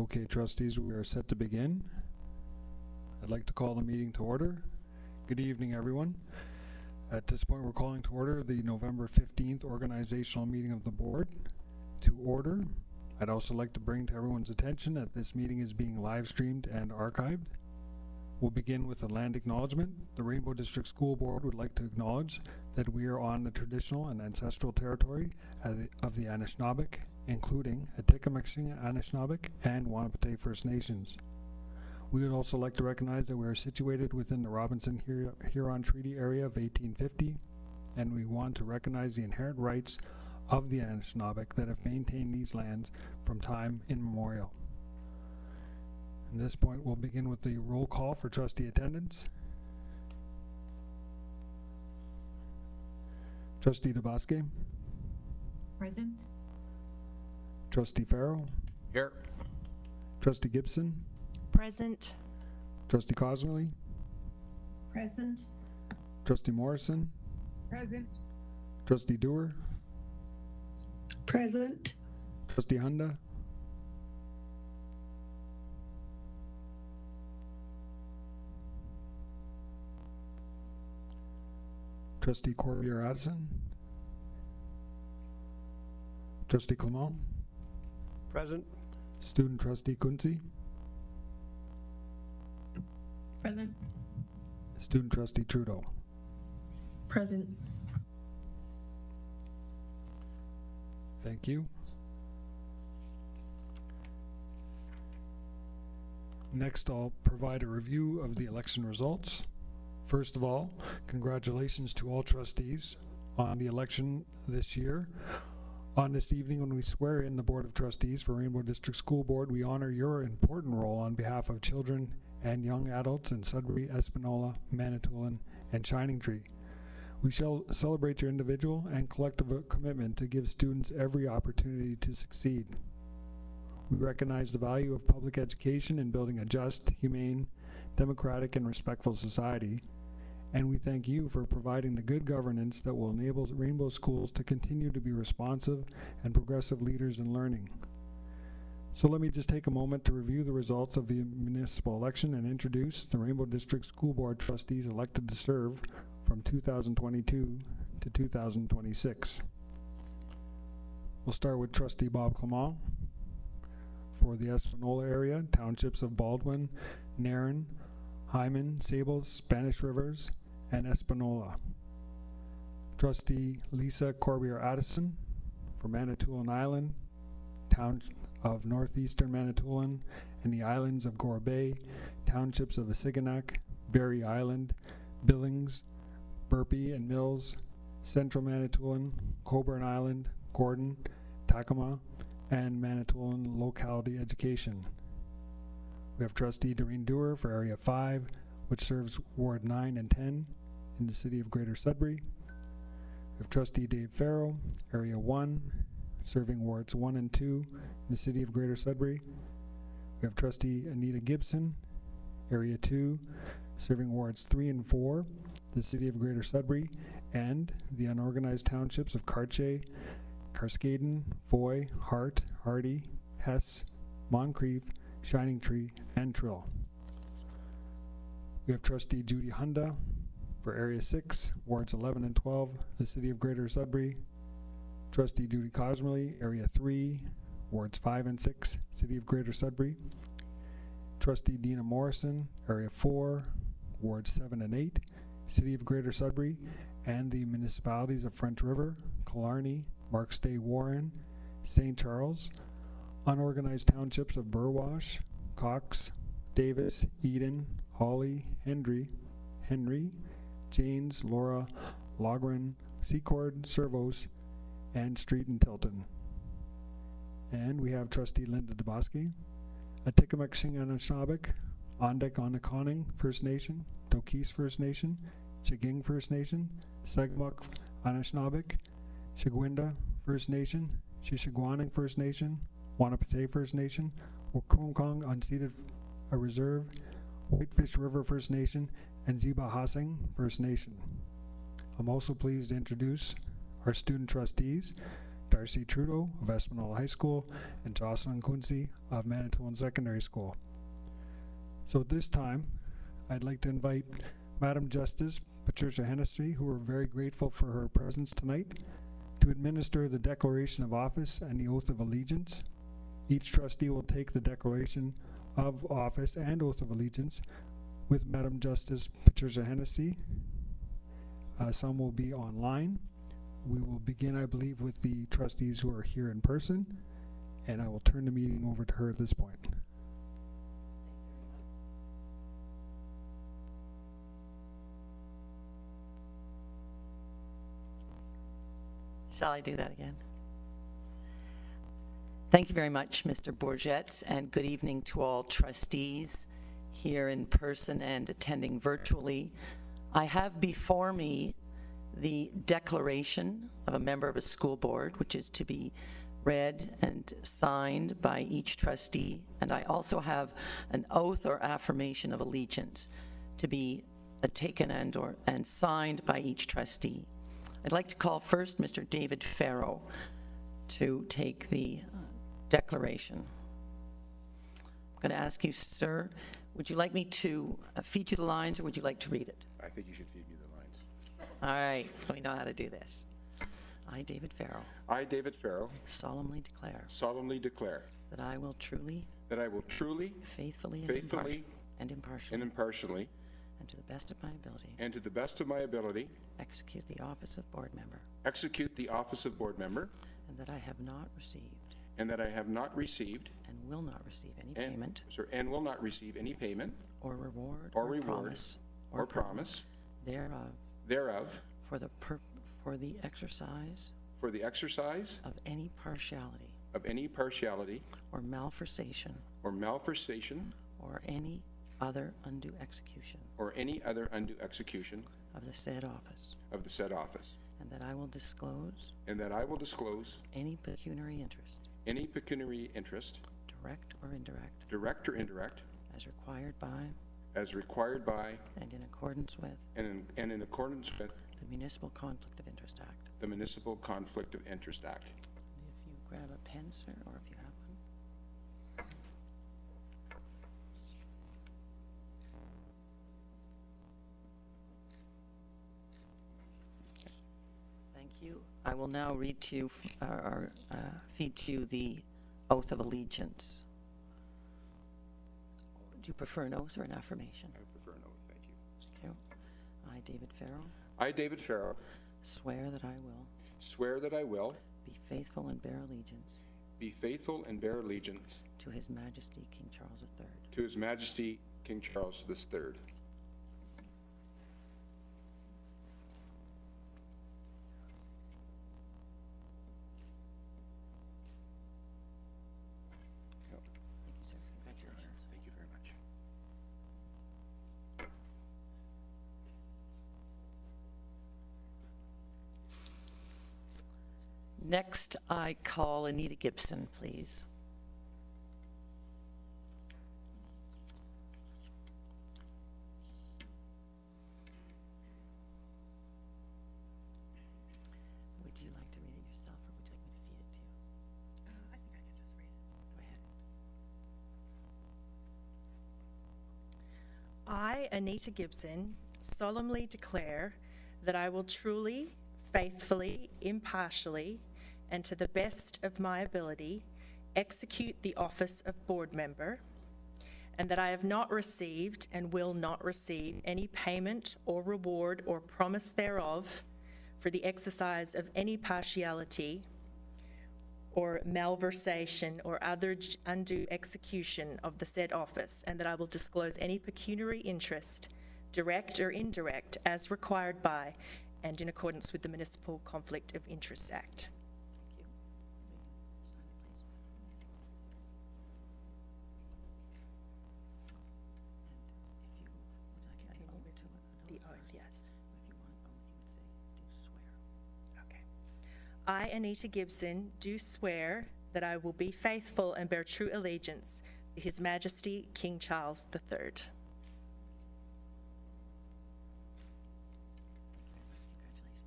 Okay, trustees, we are set to begin. I'd like to call the meeting to order. Good evening, everyone. At this point, we're calling to order the November 15th organizational meeting of the board. To order, I'd also like to bring to everyone's attention that this meeting is being live streamed and archived. We'll begin with a land acknowledgement. The Rainbow District School Board would like to acknowledge that we are on the traditional and ancestral territory of the Anishinaabe, including Atikameksheng Anishinaabe and Wahnapitae First Nations. We would also like to recognize that we are situated within the Robinson-Huron Treaty Area of 1850, and we want to recognize the inherent rights of the Anishinaabe that have maintained these lands from time immemorial. At this point, we'll begin with the roll call for trustee attendance. Trustee DeBosque. Present. Trustee Farrell. Here. Trustee Gibson. Present. Trustee Cosmerly. Present. Trustee Morrison. Present. Trustee Dewar. Present. Trustee Hunda. Trustee Corbier-Addison. Trustee Clement. Present. Student Trustee Kunze. Present. Student Trustee Trudeau. Present. Thank you. Next, I'll provide a review of the election results. First of all, congratulations to all trustees on the election this year. On this evening, when we swear in the Board of Trustees for Rainbow District School Board, we honor your important role on behalf of children and young adults in Sudbury, Espanola, Manitoulin, and Shining Tree. We shall celebrate your individual and collective commitment to give students every opportunity to succeed. We recognize the value of public education in building a just, humane, democratic, and respectful society, and we thank you for providing the good governance that will enable Rainbow Schools to continue to be responsive and progressive leaders in learning. So let me just take a moment to review the results of the municipal election and introduce the Rainbow District School Board trustees elected to serve from 2022 to 2026. We'll start with Trustee Bob Clement for the Espanola area, townships of Baldwin, Nairn, Hyman, Sables, Spanish Rivers, and Espanola. Trustee Lisa Corbier-Addison for Manitoulin Island, town of northeastern Manitoulin and the islands of Gore Bay, townships of Asiganak, Berry Island, Billings, Burpee and Mills, central Manitoulin, Coburn Island, Gordon, Takama, and Manitoulin locality education. We have Trustee Doreen Dewar for Area 5, which serves Ward 9 and 10 in the city of Greater Sudbury. We have Trustee Dave Farrell, Area 1, serving Wards 1 and 2 in the city of Greater Sudbury. We have Trustee Anita Gibson, Area 2, serving Wards 3 and 4, the city of Greater Sudbury, and the unorganized townships of Cartier, Cascaden, Foy, Hart, Hardy, Hess, Moncrief, Shining Tree, and Trill. We have Trustee Judy Hunda for Area 6, Wards 11 and 12, the city of Greater Sudbury. Trustee Judy Cosmerly, Area 3, Wards 5 and 6, city of Greater Sudbury. Trustee Dina Morrison, Area 4, Wards 7 and 8, city of Greater Sudbury, and the municipalities of French River, Killarney, Markstay Warren, St. Charles, unorganized townships of Burwash, Cox, Davis, Eden, Hawley, Henry, Janes, Laura, Logren, Secord, Servos, and Street and Tilton. And we have Trustee Linda DeBosque, Atikameksheng Anishinaabe, Ondek Onakoning First Nation, Tokis First Nation, Chiging First Nation, Segmuk Anishinaabe, Shigwinda First Nation, Shishigwaning First Nation, Wahnapitae First Nation, Wokomkong Unceded Reserve, Whitefish River First Nation, and Ziba Hasing First Nation. I'm also pleased to introduce our student trustees, Darcy Trudeau of Espanola High School, and Jocelyn Quincy of Manitoulin Secondary School. So at this time, I'd like to invite Madam Justice Patricia Hennessy, who we're very grateful for her presence tonight, to administer the declaration of office and the oath of allegiance. Each trustee will take the declaration of office and oath of allegiance with Madam Justice Patricia Hennessy. Some will be online. We will begin, I believe, with the trustees who are here in person, and I will turn the meeting over to her at this point. Shall I do that again? Thank you very much, Mr. Bourget, and good evening to all trustees here in person and attending virtually. I have before me the declaration of a member of a school board, which is to be read and signed by each trustee, and I also have an oath or affirmation of allegiance to be taken and signed by each trustee. I'd like to call first Mr. David Farrow to take the declaration. I'm going to ask you, sir, would you like me to feed you the lines, or would you like to read it? I think you should feed me the lines. All right, we know how to do this. I, David Farrow, I, David Farrow, solemnly declare solemnly declare that I will truly, that I will truly, faithfully, faithfully, and impartially, and impartially, and to the best of my ability, and to the best of my ability, execute the office of board member, execute the office of board member, and that I have not received and that I have not received and will not receive any and, payment and will not receive any payment or reward or reward promise or promise thereof for the exercise the exercise of any partiality or malversation or any other undue execution or any other undue execution of the said office, of the said office, and that I will disclose and that I will disclose any pecuniary interest, direct or indirect, as required by and in accordance with and in accordance with the Municipal Conflict of Interest Act. the Municipal Conflict of Interest Act. If you grab a pen, sir, or if you have one. Thank you. I will now read to you, feed to you the oath of allegiance. Do you prefer an oath or an affirmation? I prefer an oath, thank you. Thank you. I, David Farrow, I, David Farrow, swear that I will swear that I will be faithful and bear allegiance be faithful and bear allegiance to His Majesty King Charles III, to His Majesty King Charles III, Thank you, sir. Congratulations. Thank you very much. Next, I call Anita Gibson, please. Would you like to read it yourself, or would you like me to feed it to you? I think I can just read it. Go ahead. I, Anita Gibson, solemnly declare that I will truly, faithfully, impartially, and to the best of my ability, execute the office of board member, and that I have not received and will not receive any payment or reward or promise thereof for the exercise of any partiality or malversation or other undue execution of the said office, and that I will disclose any pecuniary interest, direct or indirect, as required by and in accordance with the Municipal Conflict of Interest Act. Thank you. Sign it, please. And if you would like an oath to it, The oath, yes. If you want an oath, you would say, do swear. Okay. I, Anita Gibson, do swear that I will be faithful and bear true allegiance to His Majesty King Charles III. Congratulations.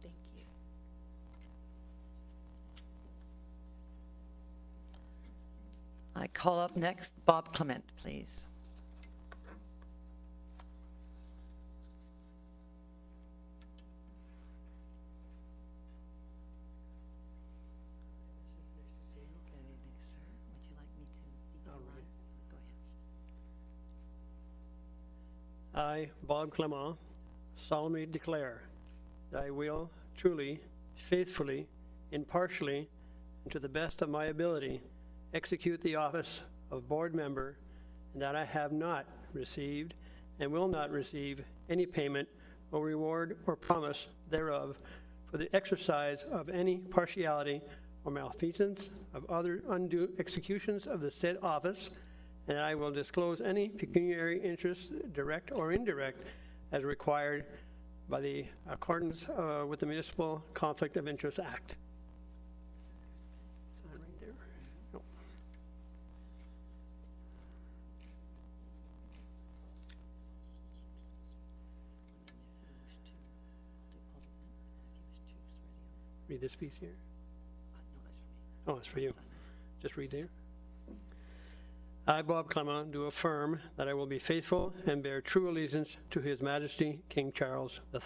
Thank you. I call up next Bob Clement, please. Good evening, sir. Would you like me to feed you All the right. line? Go ahead. I, Bob Clement, solemnly declare that I will truly, faithfully, impartially, and to the best of my ability, execute the office of board member, and that I have not received and will not receive any payment or reward or promise thereof for the exercise of any partiality or malfeasance of other undue executions of the said office, and I will disclose any pecuniary interest, direct or indirect, as required by the accordance with the Municipal Conflict of Interest Act. Sign right there. No. Read this piece here. Oh, it's for you. Just read there. I, Bob Clement, do affirm that I will be faithful and bear true allegiance to His Majesty King Charles III.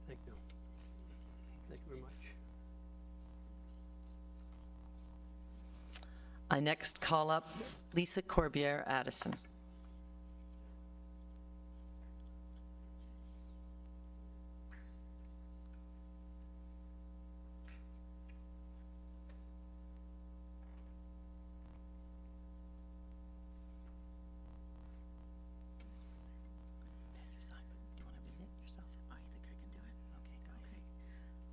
Thank you. Thank you very much. I next call up Lisa Corbière Addison.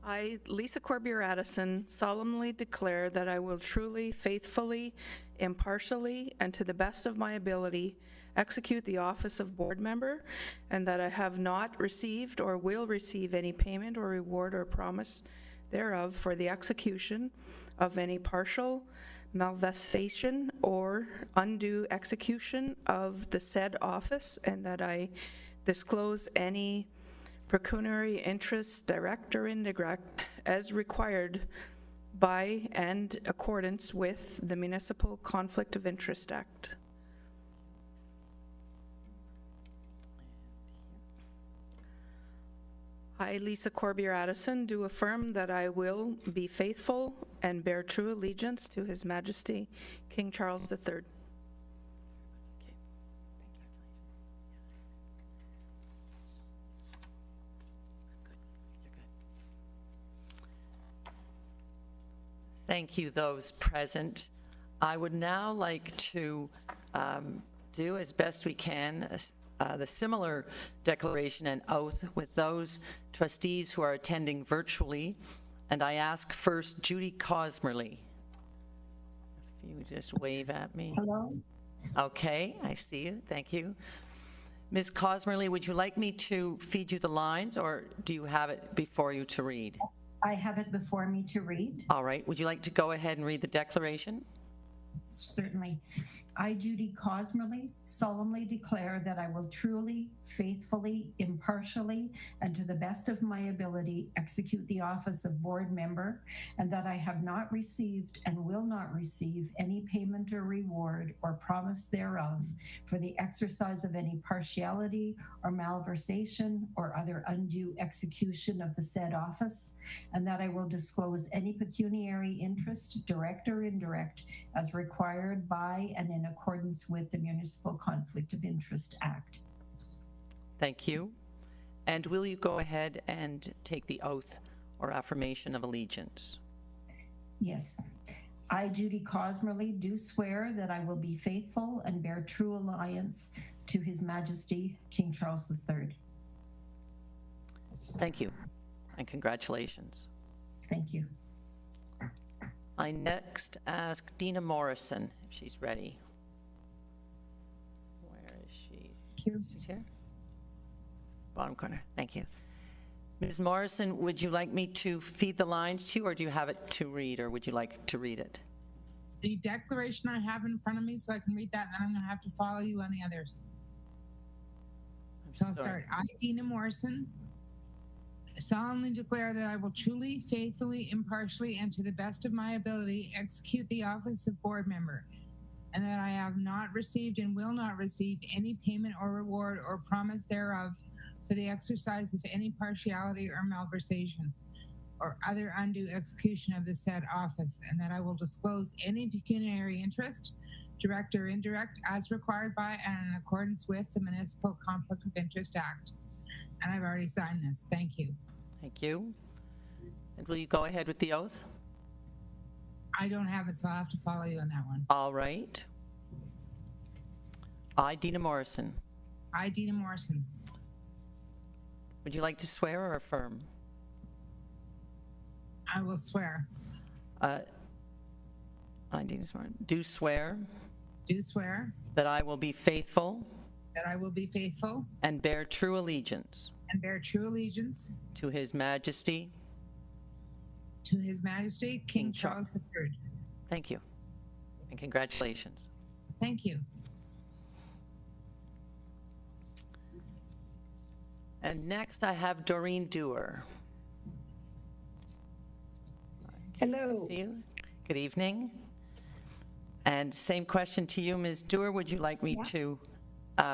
I, Lisa Corbière Addison, solemnly declare that I will truly, faithfully, impartially, and to the best of my ability execute the office of board member, and that I have not received or will receive any payment or reward or promise thereof for the execution of any partial, malversation, or undue execution of the said office, and that I disclose any pecuniary interest, direct or indirect, as required by and accordance with the Municipal Conflict of Interest Act. I, Lisa Corbière Addison, do affirm that I will be faithful and bear true allegiance to His Majesty King Charles III. Thank you, those present. I would now like to do as best we can the similar declaration and oath with those trustees who are attending virtually. And I ask first Judy Cosmerly. If you just wave at me. Hello? Okay, I see you. Thank you. Ms. Cosmerly, would you like me to feed you the lines, or do you have it before you to read? I have it before me to read. All right. Would you like to go ahead and read the declaration? Certainly. I, Judy Cosmerly, solemnly declare that I will truly, faithfully, impartially, and to the best of my ability execute the office of board member, and that I have not received and will not receive any payment or reward or promise thereof for the exercise of any partiality or malversation or other undue execution of the said office, and that I will disclose any pecuniary interest, direct or indirect, as required by and in accordance with the Municipal Conflict of Interest Act. Thank you. And will you go ahead and take the oath or affirmation of allegiance? Yes. I, Judy Cosmerly, do swear that I will be faithful and bear true allegiance to His Majesty King Charles III. Thank you, and congratulations. Thank you. I next ask Dina Morrison if she's ready. Where is she? Thank you. She's here? Bottom corner. Thank you. Ms. Morrison, would you like me to feed the lines to you, or do you have it to read, or would you like to read it? The declaration I have in front of me, so I can read that, and then I'm going to have to follow you on the others. I'm So I'll sorry. start. I, Dina Morrison, solemnly declare that I will truly, faithfully, impartially, and to the best of my ability execute the office of board member, and that I have not received and will not receive any payment or reward or promise thereof for the exercise of any partiality or malversation or other undue execution of the said office, and that I will disclose any pecuniary interest, direct or indirect, as required by and in accordance with the Municipal Conflict of Interest Act. And I've already signed this. Thank you. Thank you. And will you go ahead with the oath? I don't have it, so I'll have to follow you on that one. All right. I, Dina Morrison. I, Dina Morrison, Would you like to swear or affirm? I will swear, I, Dina Morrison, do swear do swear that I will be faithful that I will be faithful and bear true allegiance and bear true allegiance to His Majesty. to His Majesty, King King Charles. Charles III. Thank you. And congratulations. Thank you. And next I have Doreen Dewar. Hello. See you. Good evening. And same question to you, Ms. Dewar. Would you like me to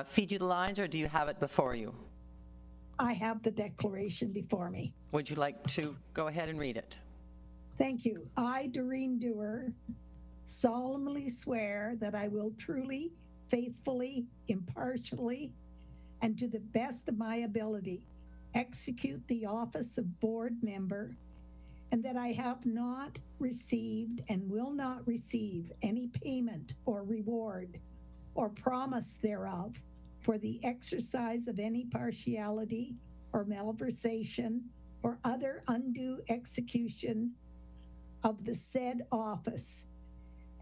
feed you the lines, or do you have it before you? I have the declaration before me. Would you like to go ahead and read it? Thank you. I, Doreen Dewar, solemnly swear that I will truly, faithfully, impartially, and to the best of my ability execute the office of board member, and that I have not received and will not receive any payment or reward or promise thereof for the exercise of any partiality or malversation or other undue execution of the said office,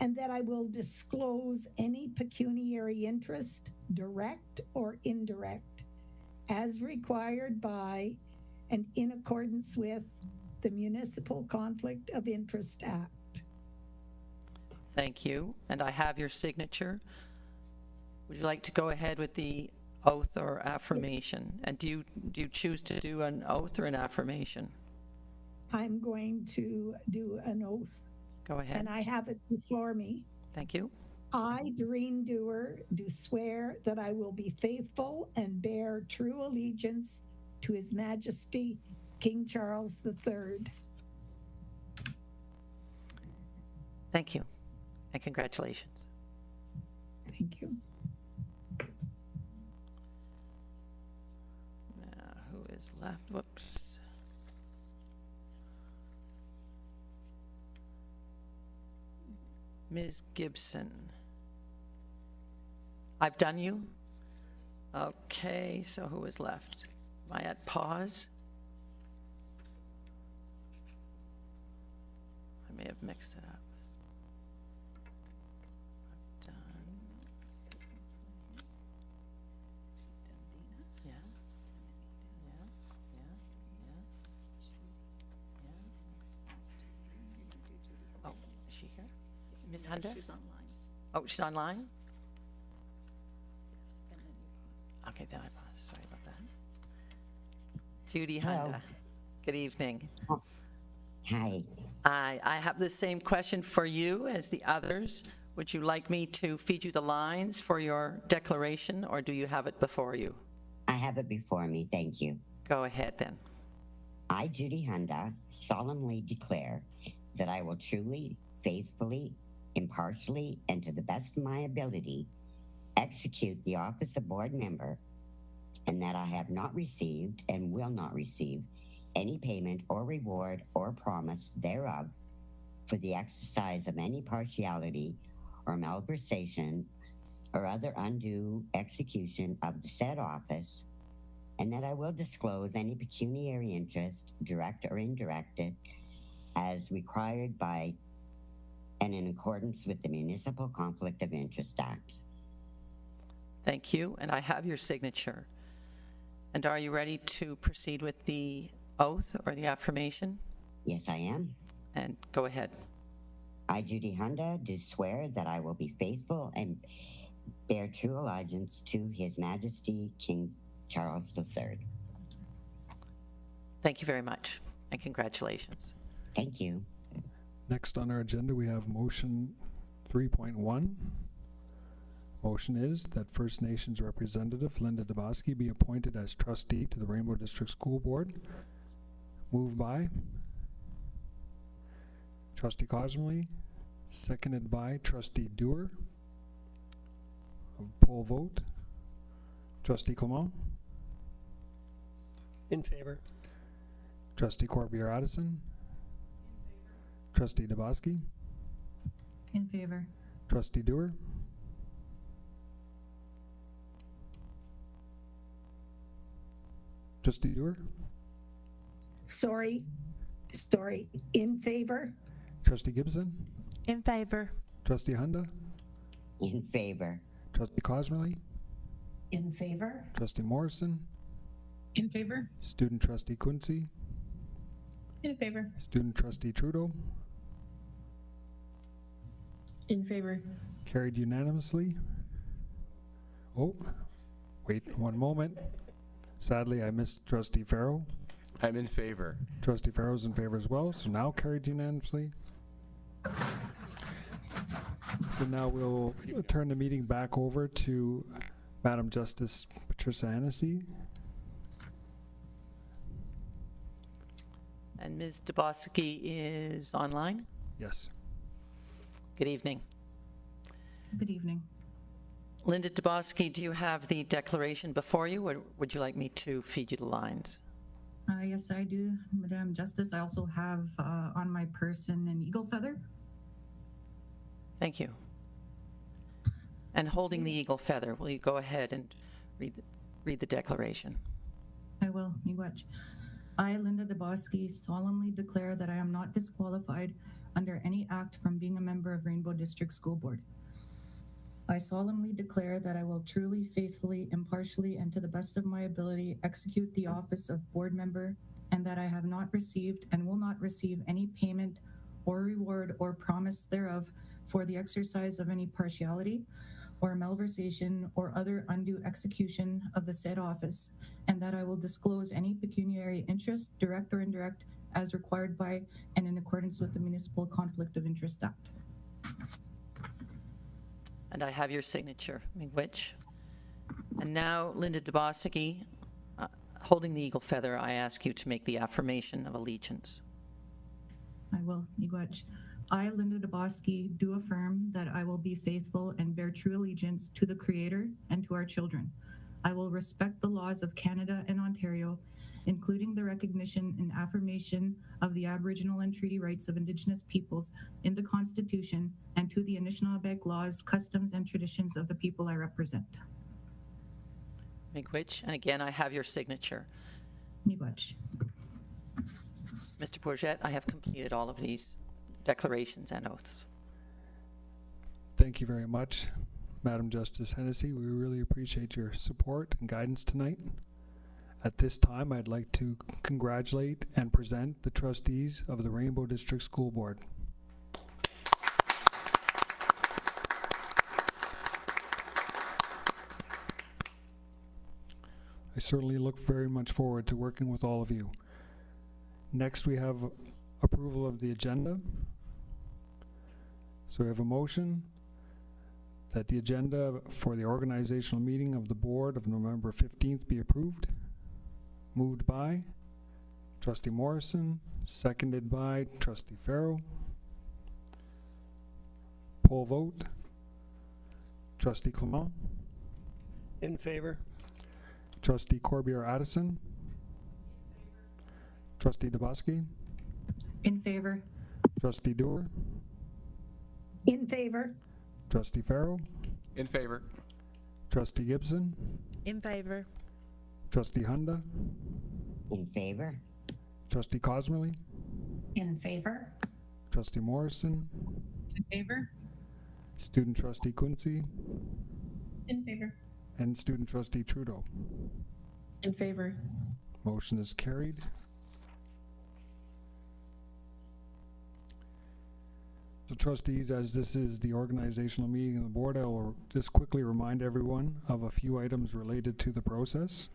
and that I will disclose any pecuniary interest, direct or indirect, as required by and in accordance with the Municipal Conflict of Interest Act. Thank you. And I have your signature. Would you like to go ahead with the oath or affirmation? And do you choose to do an oath or an affirmation? I'm going to do an oath, Go ahead. and I have it before me. Thank you. I, Doreen Dewar, do swear that I will be faithful and bear true allegiance to His Majesty, King Charles III. Thank you. And congratulations. Thank you. Now, who is left? Whoops. Ms. Gibson. I've done you? Okay, so who is left? Am I at pause? I may have mixed it up. I've done. Yeah. Oh, is she here? Ms. Hunter? She's online. Oh, she's online? Yes, and then you pause. Okay, then I pause. Sorry about that. Judy Hunter. Good evening. Hi. I have the same question for you as the others. Would you like me to feed you the lines for your declaration, or do you have it before you? I have it before me. Thank you. Go ahead then. I, Judy Hunda, solemnly declare that I will truly, faithfully, impartially, and to the best of my ability execute the office of board member, and that I have not received and will not receive any payment or reward or promise thereof for the exercise of any partiality or malversation or other undue execution of the said office, and that I will disclose any pecuniary interest, direct or indirect, as required by and in accordance with the Municipal Conflict of Interest Act. Thank you, and I have your signature. And are you ready to proceed with the oath or the affirmation? Yes, I am. And go ahead. I, Judy Hunda, do swear that I will be faithful and bear true allegiance to His Majesty King Charles III. Thank you very much, and congratulations. Thank you. Next on our agenda, we have motion 3.1. Motion is that First Nations representative Linda Dubosky be appointed as trustee to the Rainbow District School Board. Moved by Trustee Cosmley, seconded by Trustee Dewar. A poll vote. Trustee Clement, In favor. Trustee Corbier Addison, Trustee Dubosky, In favor. Trustee Dewar, Trustee Dewar, Sorry, in favor? Trustee Gibson, In favor. Trustee Hunda, In favor. Trustee Cosmerly, In favor. Trustee Morrison, In favor? Student Trustee Quincy, In favor. Student Trustee Trudeau, In favor. carried unanimously. Oh, wait one moment. Sadly, I missed Trustee Farrow. I'm in favor. Trustee Farrow's in favor as well, so now carried unanimously. So now we'll turn the meeting back over to Madam Justice Patricia Hennessy. And Ms. Dubosky is online. Yes. Good evening. Good evening. Linda Dubosky, do you have the declaration before you, or would you like me to feed you the lines? Yes, I do, Madam Justice. I also have on my person an eagle feather. Thank you. And holding the eagle feather, will you go ahead and read the declaration? I will, Miigwech. I, Linda Dubosky, solemnly declare that I am not disqualified under any act from being a member of Rainbow District School Board. I solemnly declare that I will truly, faithfully, impartially, and to the best of my ability execute the office of board member, and that I have not received and will not receive any payment or reward or promise thereof for the exercise of any partiality or malversation or other undue execution of the said office, and that I will disclose any pecuniary interest, direct or indirect, as required by and in accordance with the Municipal Conflict of Interest Act. And I have your signature, Miigwech. And now, Linda Dubosky, holding the eagle feather, I ask you to make the affirmation of allegiance. I will, Miigwech. I, Linda Dubosky, do affirm that I will be faithful and bear true allegiance to the Creator and to our children. I will respect the laws of Canada and Ontario, including the recognition and affirmation of the Aboriginal and treaty rights of Indigenous peoples in the Constitution, and to the Anishinaabe laws, customs, and traditions of the people I represent. Miigwech, and again, I have your signature. Miigwech. Mr. Bourget, I have completed all of these declarations and oaths. Thank you very much, Madam Justice Hennessy. We really appreciate your support and guidance tonight. At this time, I'd like to congratulate and present the trustees of the Rainbow District School Board. I certainly look very much forward to working with all of you. Next, we have approval of the agenda. So we have a motion that the agenda for the organizational meeting of the board of November 15th be approved. Moved by Trustee Morrison, seconded by Trustee Farrow. Poll vote. Trustee Clement, In favor. Trustee Corbier Addison, Trustee Dubosky, In favor. Trustee Dewar, In favor? Trustee Farrow, In favor. Trustee Gibson, In favor. Trustee Hunda, In favor. Trustee Cosmerly, In favor. Trustee Morrison, In favor? Student Trustee Quincy, In favor. and Student Trustee Trudeau. In favor. Motion is carried. So trustees, as this is the organizational meeting of the board, I will just quickly remind everyone of a few items related to the process.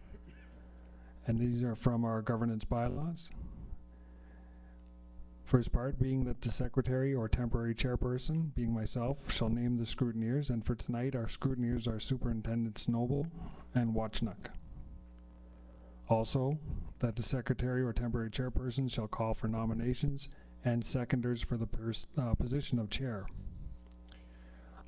And these are from our governance bylaws. First part being that the secretary or temporary chairperson, being myself, shall name the scrutineers, and for tonight our scrutineers are Superintendents Noble and Watchnuck. Also, that the secretary or temporary chairperson shall call for nominations and seconders for the position of chair.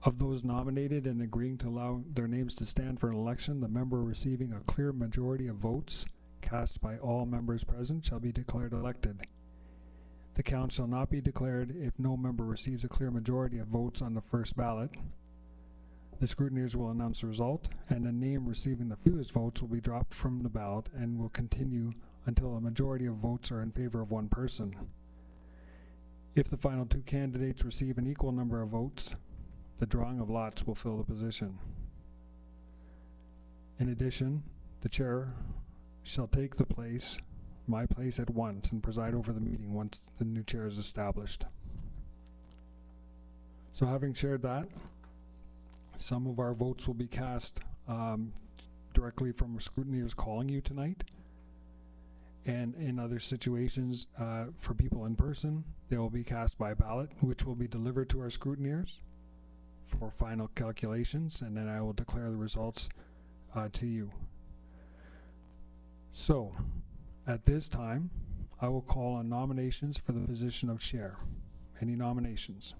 Of those nominated and agreeing to allow their names to stand for an election, the member receiving a clear majority of votes cast by all members present shall be declared elected. The count shall not be declared if no member receives a clear majority of votes on the first ballot. The scrutineers will announce the result, and a name receiving the fewest votes will be dropped from the ballot and will continue until a majority of votes are in favor of one person. If the final two candidates receive an equal number of votes, the drawing of lots will fill the position. In addition, the chair shall take my place at once and preside over the meeting once the new chair is established. So having shared that, some of our votes will be cast directly from scrutineers calling you tonight. And in other situations, for people in person, they will be cast by ballot, which will be delivered to our scrutineers for final calculations, and then I will declare the results to you. So, at this time, I will call on nominations for the position of chair. Any nominations?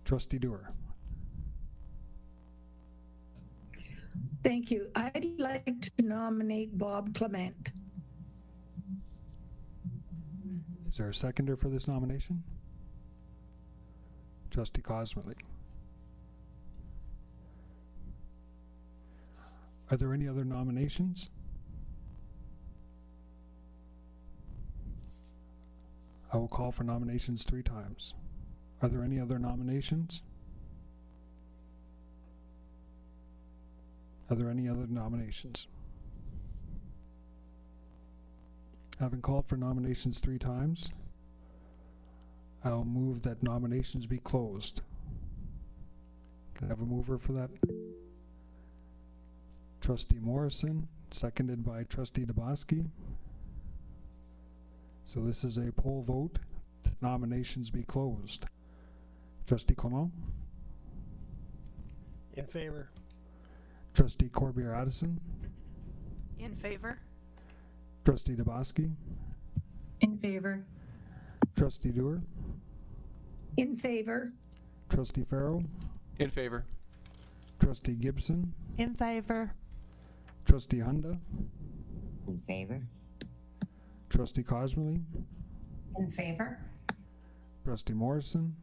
Trustee Dewar. Thank you. I'd like to nominate Bob Clement. Is there a seconder for this nomination? Trustee Cosmerly. Are there any other nominations? I will call for nominations 3 times. Are there any other nominations? Are there any other nominations? Having called for nominations 3 times, I'll move that nominations be closed. Can I have a mover for that? Trustee Morrison, seconded by Trustee Dubosky. So this is a poll vote that nominations be closed. Trustee Clement? In favor. Trustee Corbier-Addison? In favor. Trustee Dubosky? In favor. Trustee Dewar? In favor. Trustee Farrell? In favor. Trustee Gibson? In favor. Trustee Hunda? In favor? Trustee Cosmerly? In favor. Trustee Morrison?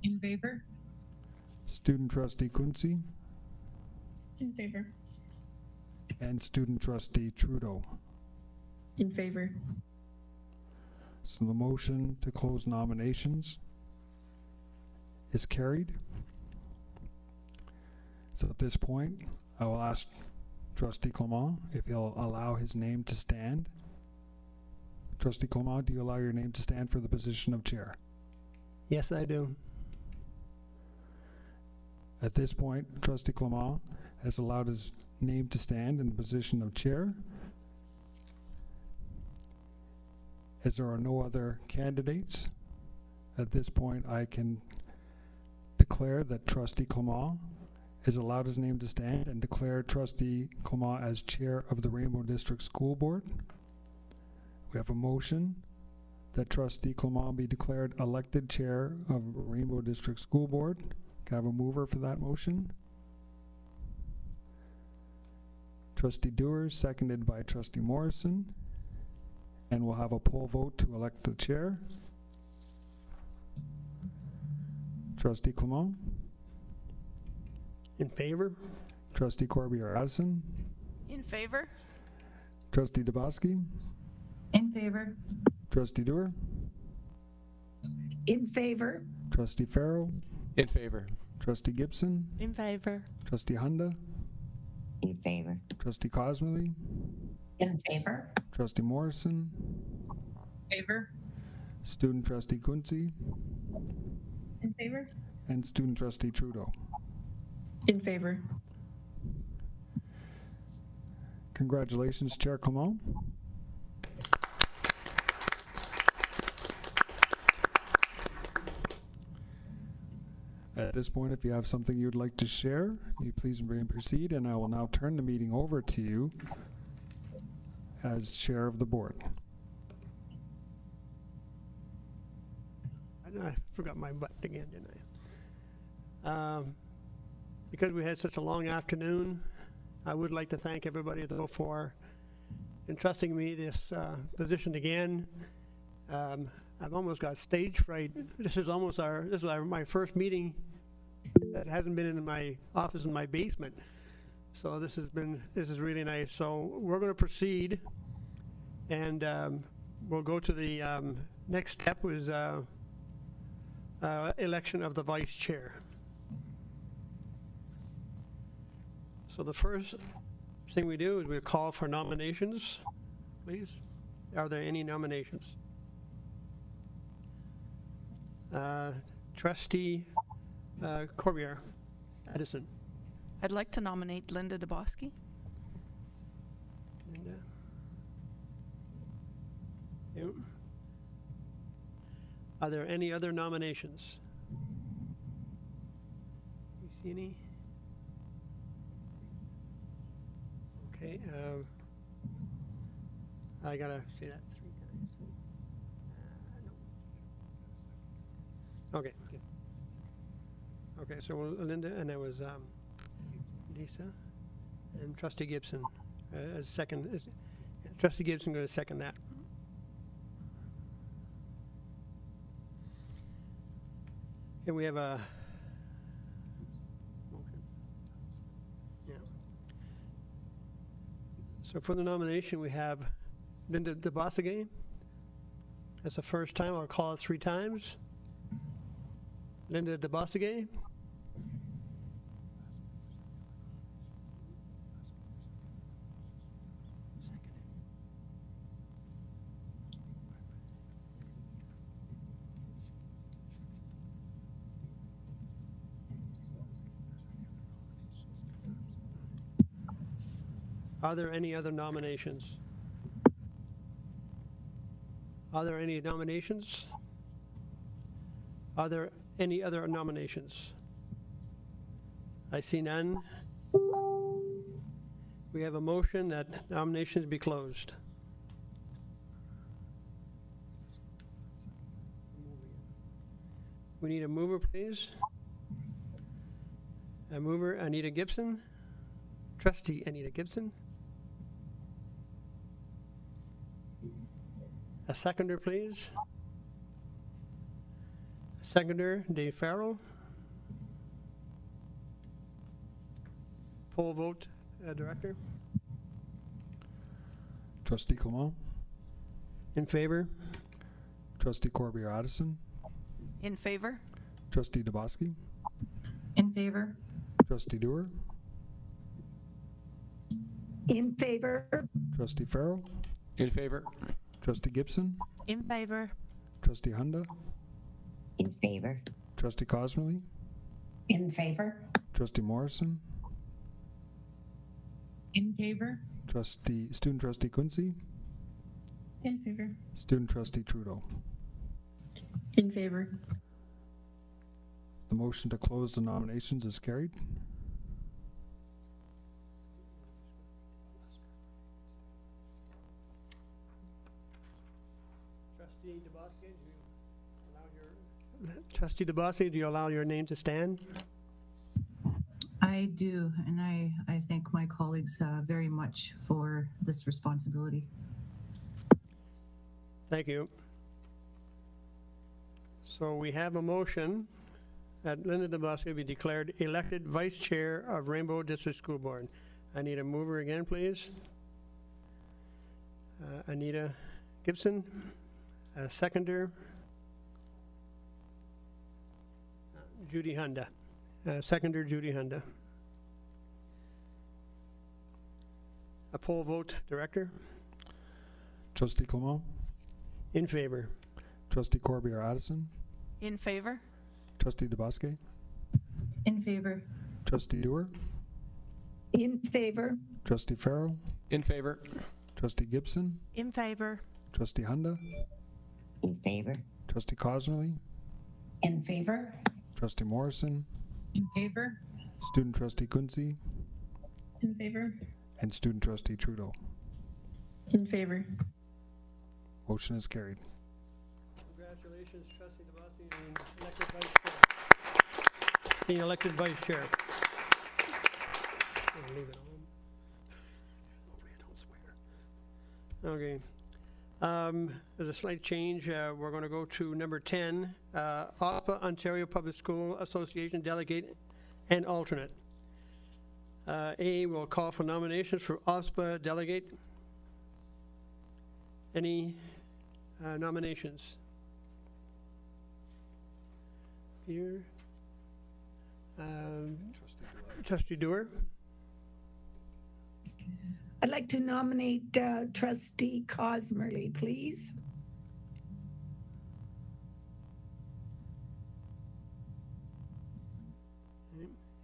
In favor? Student Trustee Quincy? In favor. And Student Trustee Trudeau. In favor. So the motion to close nominations is carried. So at this point, I will ask Trustee Clement if he'll allow his name to stand. Trustee Clement, do you allow your name to stand for the position of chair? Yes, I do. At this point, Trustee Clement has allowed his name to stand in the position of chair. As there are no other candidates, at this point I can declare that Trustee Clement has allowed his name to stand and declare Trustee Clement as chair of the Rainbow District School Board. We have a motion that Trustee Clement be declared elected chair of Rainbow District School Board. Can I have a mover for that motion? Trustee Dewar, seconded by Trustee Morrison. And we'll have a poll vote to elect the chair. Trustee Clement? In favor. Trustee Corbier-Addison? In favor. Trustee Dubosky? In favor. Trustee Dewar? In favor. Trustee Farrell? In favor. Trustee Gibson? In favor. Trustee Hunda? In favor? Trustee Cosmerly? In favor. Trustee Morrison? Favor? Student Trustee Quincy? In favor? And Student Trustee Trudeau. In favor. Congratulations, Chair Clement. At this point, if you have something you'd like to share, you please proceed, and I will now turn the meeting over to you as Chair of the Board. I forgot my button again, didn't I? Because we had such a long afternoon, I would like to thank everybody though for entrusting me this position again. I've almost got stage fright. This is my first meeting that hasn't been in my office in my basement. So this is really nice. So we're going to proceed, and we'll go to the next step was election of the vice chair. So the first thing we do is we call for nominations, please. Are there any nominations? Trustee Corbier Addison. I'd like to nominate Linda DeBoski. Linda. You. Are there any other nominations? You see any? Okay. I gotta say that 3 times. No. Okay. Good. Okay. So Linda, and there was Lisa, and Trustee Gibson as second. Trustee Gibson going to second that. And we have a motion. Yeah. So for the nomination, we have Linda DeBossige. That's the first time. I'll call it 3 times. Linda DeBossige. Are there any other nominations? Are there any nominations? Are there any other nominations? I see none. We have a motion that nominations be closed. We need a mover, please. A mover, Anita Gibson. Trustee Anita Gibson. A seconder, please. A seconder, Dave Farrell. Poll vote, Director. Trustee Clement, In favor? Trustee Corbier Addison, In favor? Trustee DeBoski, In favor? Trustee Dewar, In favor? Trustee Farrell, In favor? Trustee Gibson, In favor? Trustee Hunda, In favor? Trustee Cosmerly, In favor? Trustee Morrison, In favor? Student Trustee Quincy, In favor. Student Trustee Trudeau. In favor. The motion to close the nominations is carried. Trustee DeBoski, do you allow your name to stand? I do, and I thank my colleagues very much for this responsibility. Thank you. So we have a motion that Linda DeBoski be declared elected Vice Chair of Rainbow District School Board. I need a mover again, please. Anita Gibson. A seconder. Judy Hunda. Seconder, Judy Hunda. A poll vote, Director. Trustee Clement, In favor. Trustee Corbier Addison, In favor? Trustee DeBoski, In favor. Trustee Dewar, In favor? Trustee Farrell, In favor? Trustee Gibson, In favor. Trustee Hunda, In favor? Trustee Cosmerly, In favor? Trustee Morrison, In favor? Student Trustee Kunzi, In favor? and Student Trustee Trudeau. In favor. Motion is carried. Congratulations, Trustee DeBosse, being elected vice chair. I'll leave it on. Hopefully I don't swear. Okay. There's a slight change. We're going to go to number 10, OSPA Ontario Public School Association Delegate and Alternate. A will call for nominations for OSPA Delegate. Any nominations? Here. Trustee Dewar. I'd like to nominate Trustee Cosmerly, please.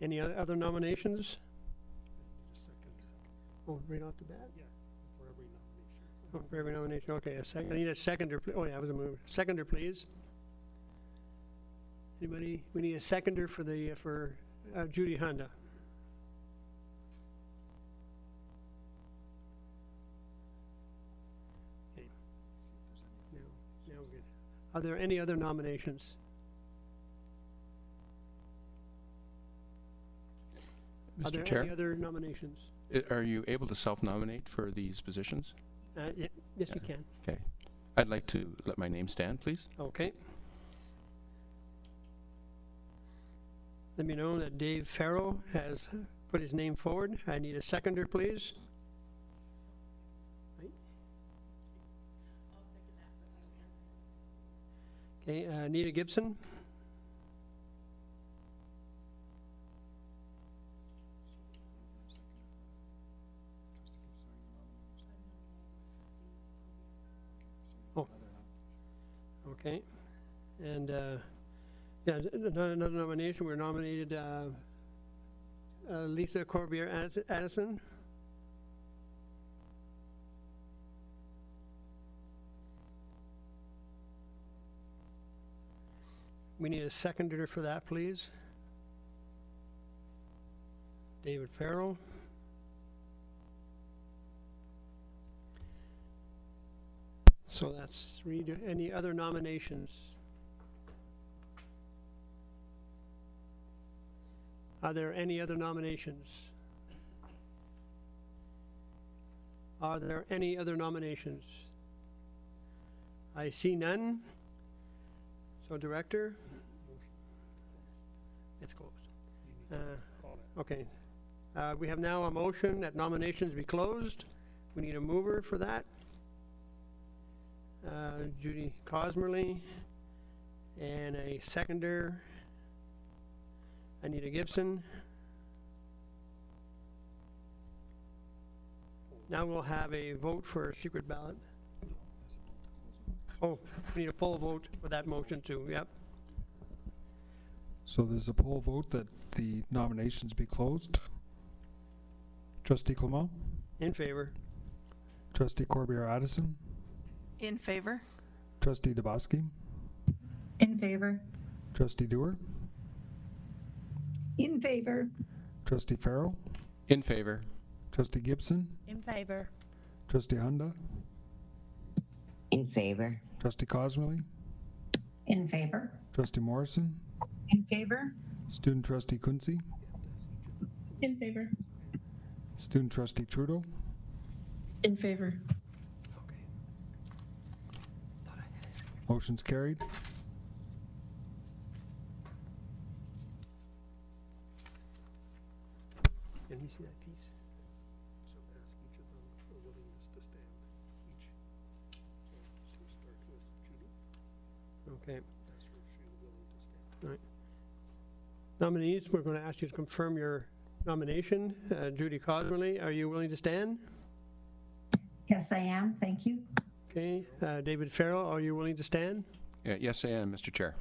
Any other nominations? Oh, right off the bat? Yeah, for every nomination. Oh, for every nomination, okay, a second, I need a seconder, oh yeah, I was a mover. Seconder, please. Anybody, we need a seconder for the, Judy Honda. Okay. Now we're good. Are there any other nominations? Are there Mr. Chair, any other nominations? are you able to self-nominate for these positions? Yes, you can. Okay. I'd like to let my name stand, please. Okay. Let me know that Dave Farrell has put his name forward. I need a seconder, please. Right. Okay, Anita Gibson. Oh. Okay. And yeah, another nomination. We're nominated Lisa Corbier Addison. We need a seconder for that, please. David Farrell. So that's 3. Any other nominations? Are there any other nominations? Are there any other nominations? I see none. So, Director? It's closed. Okay. We have now a motion that nominations be closed. We need a mover for that. Judy Cosmerly, and a seconder, Anita Gibson. Now we'll have a vote for a secret ballot. Oh, we need a poll vote for that motion too, yep. So there's a poll vote that the nominations be closed. Trustee Clement, In favor. Trustee Corbier Addison, In favor. Trustee DeBosse, In favor? Trustee Dewar, In favor. Trustee Farrell, In favor? Trustee Gibson, In favor. Trustee Hunda, In favor? Trustee Cosmerly, In favor? Trustee Morrison, In favor? Student Trustee Kunzi, In favor. Student Trustee Trudeau, In favor. motion's carried. Let me see that piece. So ask each of them a willingness to stand, each. So start with Judy, Okay. ask her if she's willing to stand. Nominees, we're going to ask you to confirm your nomination. Judy Cosmerly, are you willing to stand? Yes, I am. Thank you. Okay. David Farrell, are you willing to stand? Yes, I am, Mr. Chair.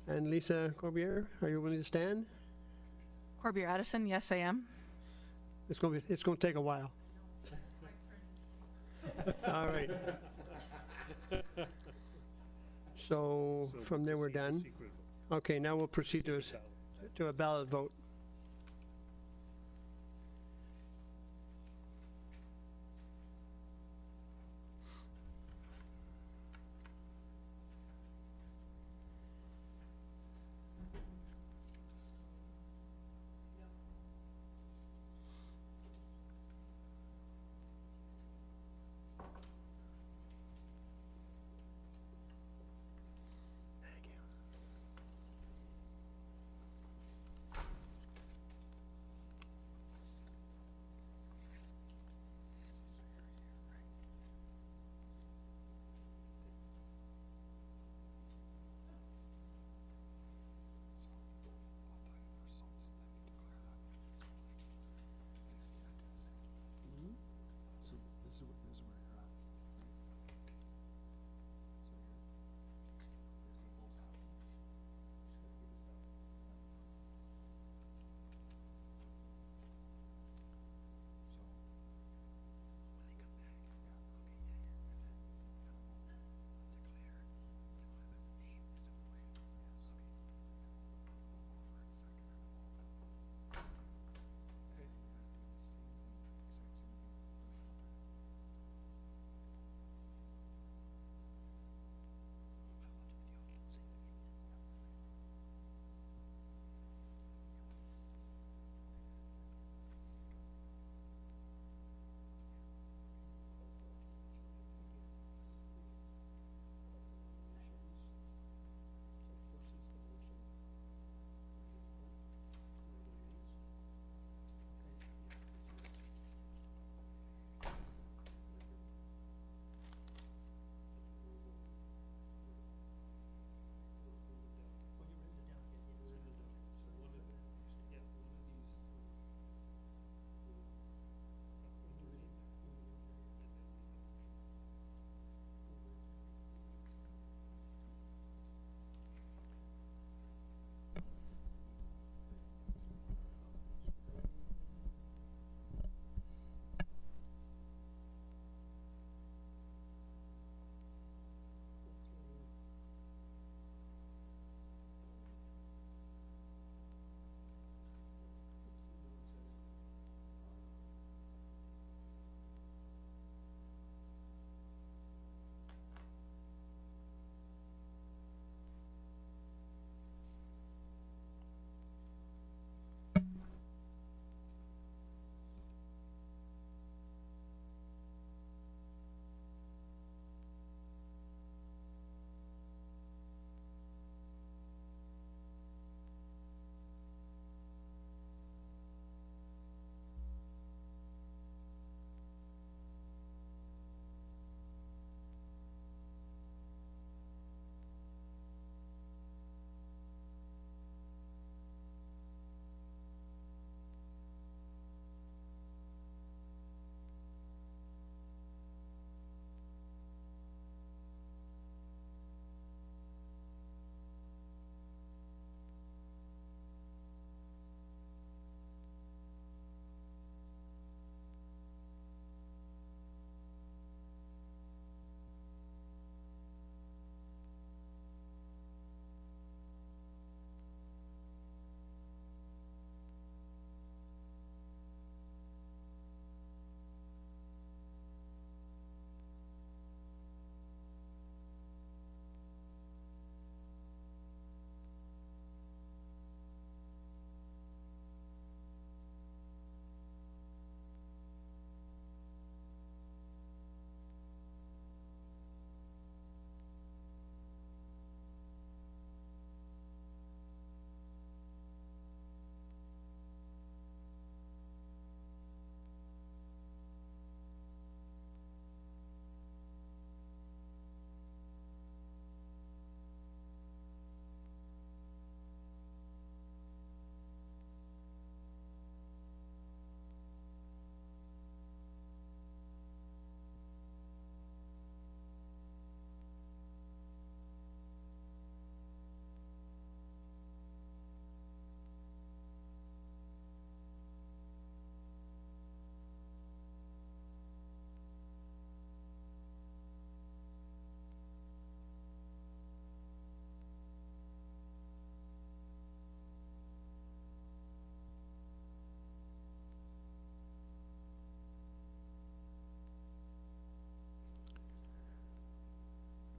And Lisa Corbier, are you willing to stand? Corbier Addison, yes, I am. It's going to take a while. All right. So from there, we're done. Okay, now we'll proceed to a ballot vote.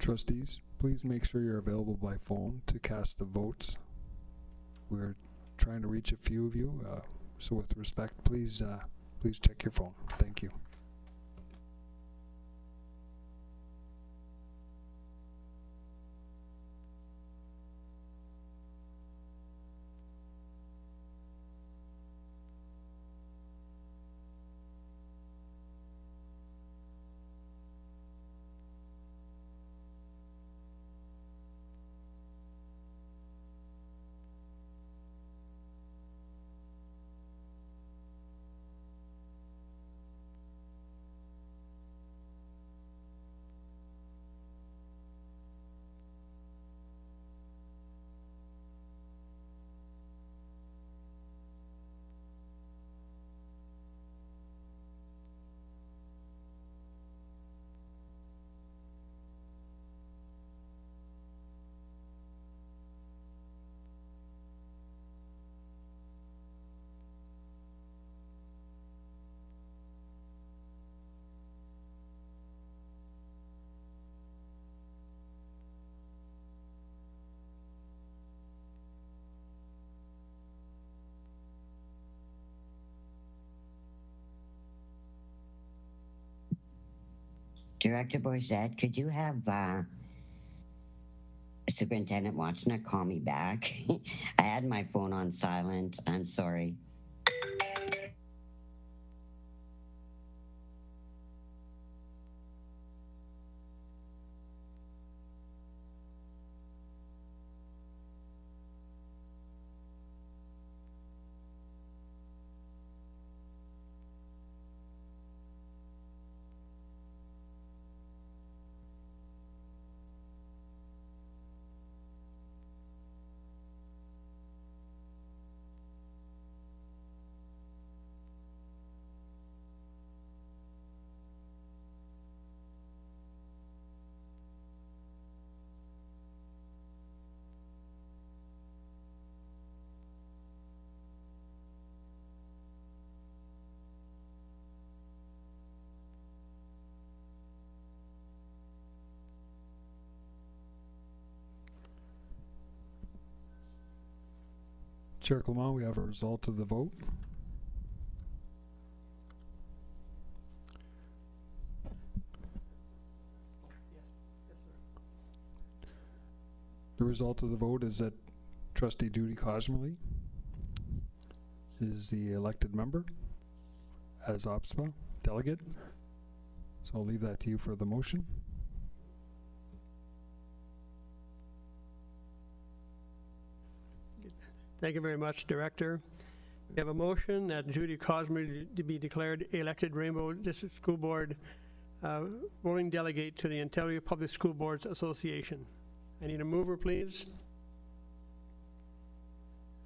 Trustees, please make sure you're available by phone to cast the votes. We're trying to reach a few of you, so with respect, please check your phone. Thank you. Director Bourget, could you have Superintendent Watchner call me back? I had my phone on silent. I'm sorry. Chair Clement, we have a result of the vote. The result of the vote is that Trustee Judy Cosmerly is the elected member as OPSPA delegate. So I'll leave that to you for the motion. Thank you very much, Director. We have a motion that Judy Cosmerly to be declared elected Rainbow District School Board voting delegate to the Ontario Public School Boards Association. I need a mover, please.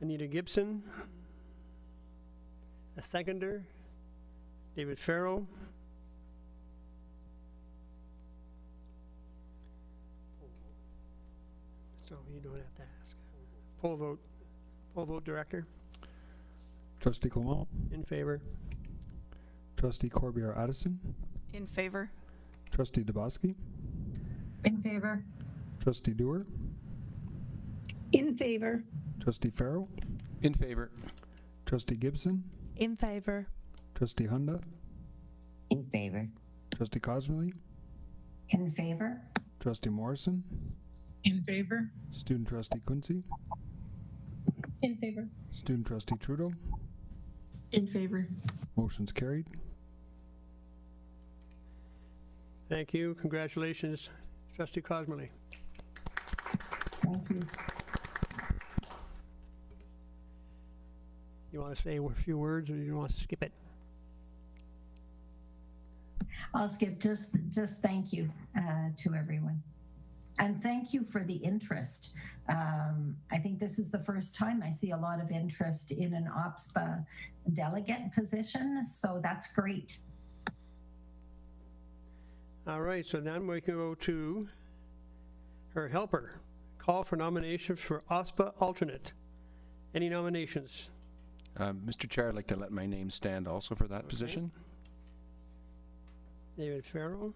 Anita Gibson. A seconder, David Farrell. So you don't have to ask. Poll vote. Poll vote, Director. Trustee Clement, In favor. Trustee Corbier-Addison, In favor? Trustee Dubosky, In favor. Trustee Dewar, In favor. Trustee Farrell, In favor. Trustee Gibson, In favor. Trustee Hunda, In favor. Trustee Cosmerly, In favor? Trustee Morrison, In favor? Student Trustee Quincy, In favor. Student Trustee Trudeau. In favor. Motion's carried. Thank you. Congratulations, Trustee Cosmerly. Thank you. You want to say a few words, or you want to skip it? I'll skip. Just thank you to everyone. And thank you for the interest. I think this is the first time I see a lot of interest in an OPSPA delegate position, so that's great. All right, so then we can go to her helper. Call for nominations for OSPA alternate. Any nominations? Mr. Chair, I'd like to let my name stand also for that position. David Farrell.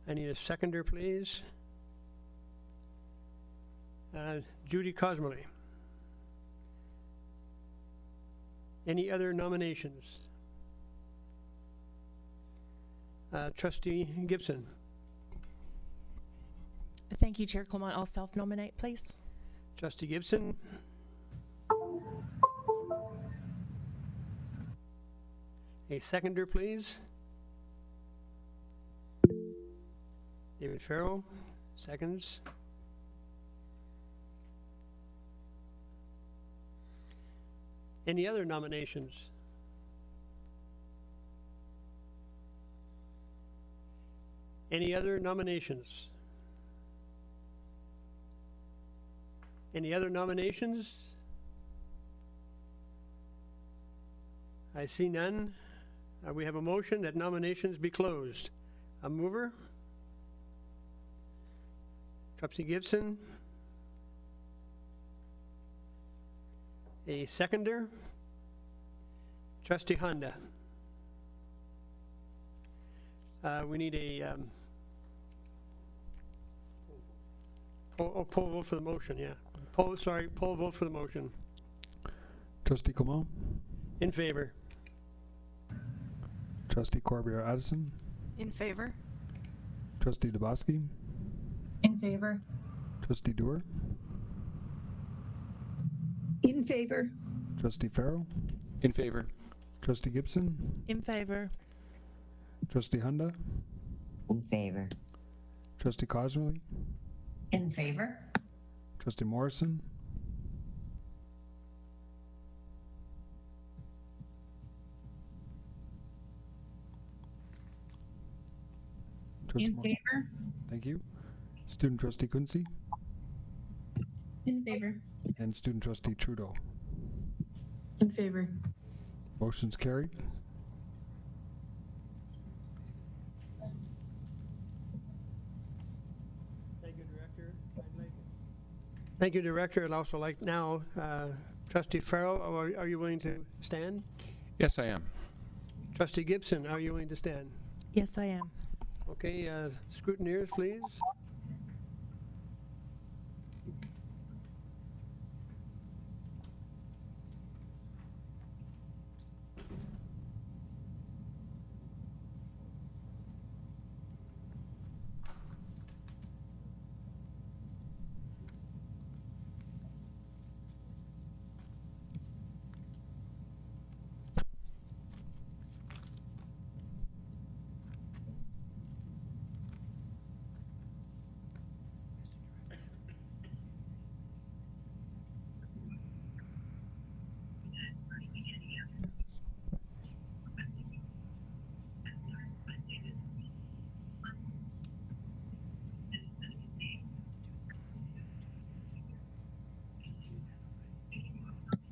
I need a seconder, please. Judy Cosmerly. Any other nominations? Trustee Gibson. Thank you, Chair Clement. I'll self-nominate, please. Trustee Gibson. A seconder, please. David Farrell, seconds. Any other nominations? Any other nominations? Any other nominations? I see none. We have a motion that nominations be closed. A mover? Trustee Gibson? A seconder? Trustee Honda? We need a poll vote for the motion, yeah. Poll vote for the motion. Trustee Clement, In favor. Trustee Corbier Addison, In favor? Trustee Dubosky, In favor. Trustee Dewar, In favor? Trustee Farrell, In favor. Trustee Gibson, In favor. Trustee Hunda, In favor. Trustee Cosmerly, In favor? Trustee Morrison, Trustee In favor? Thank you. Student Trustee Quincy, In favor. and Student Trustee Trudeau. In favor. Motion's carried. Thank you, Director. Thank you, Director. I'd also like now, Trustee Farrell, are you willing to stand? Yes, I am. Trustee Gibson, are you willing to stand? Yes, I am. Okay, scrutineers, please.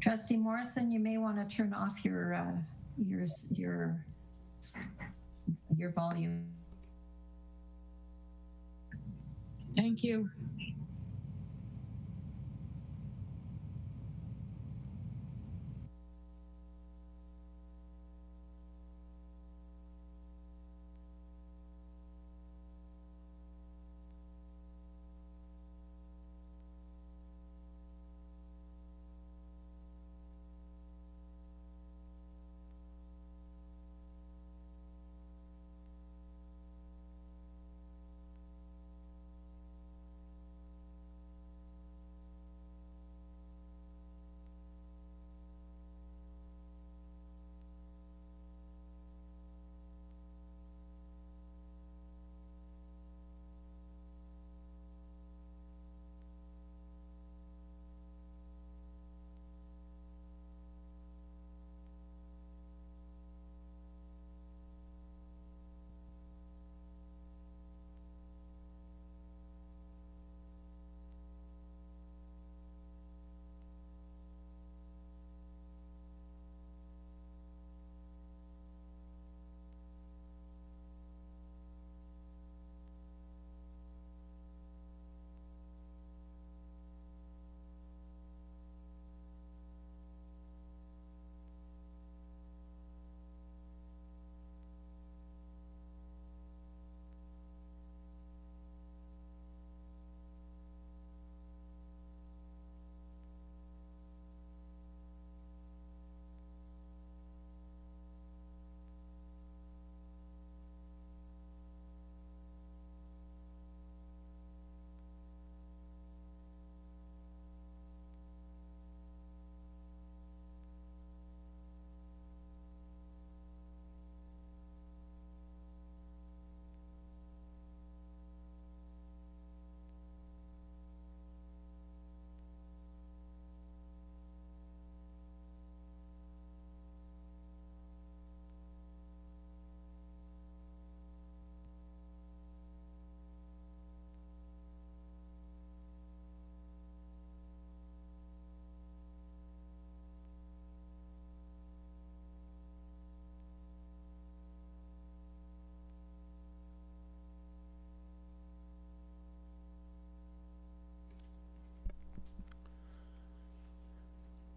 Trustee Morrison, you may want to turn off your volume. Thank you.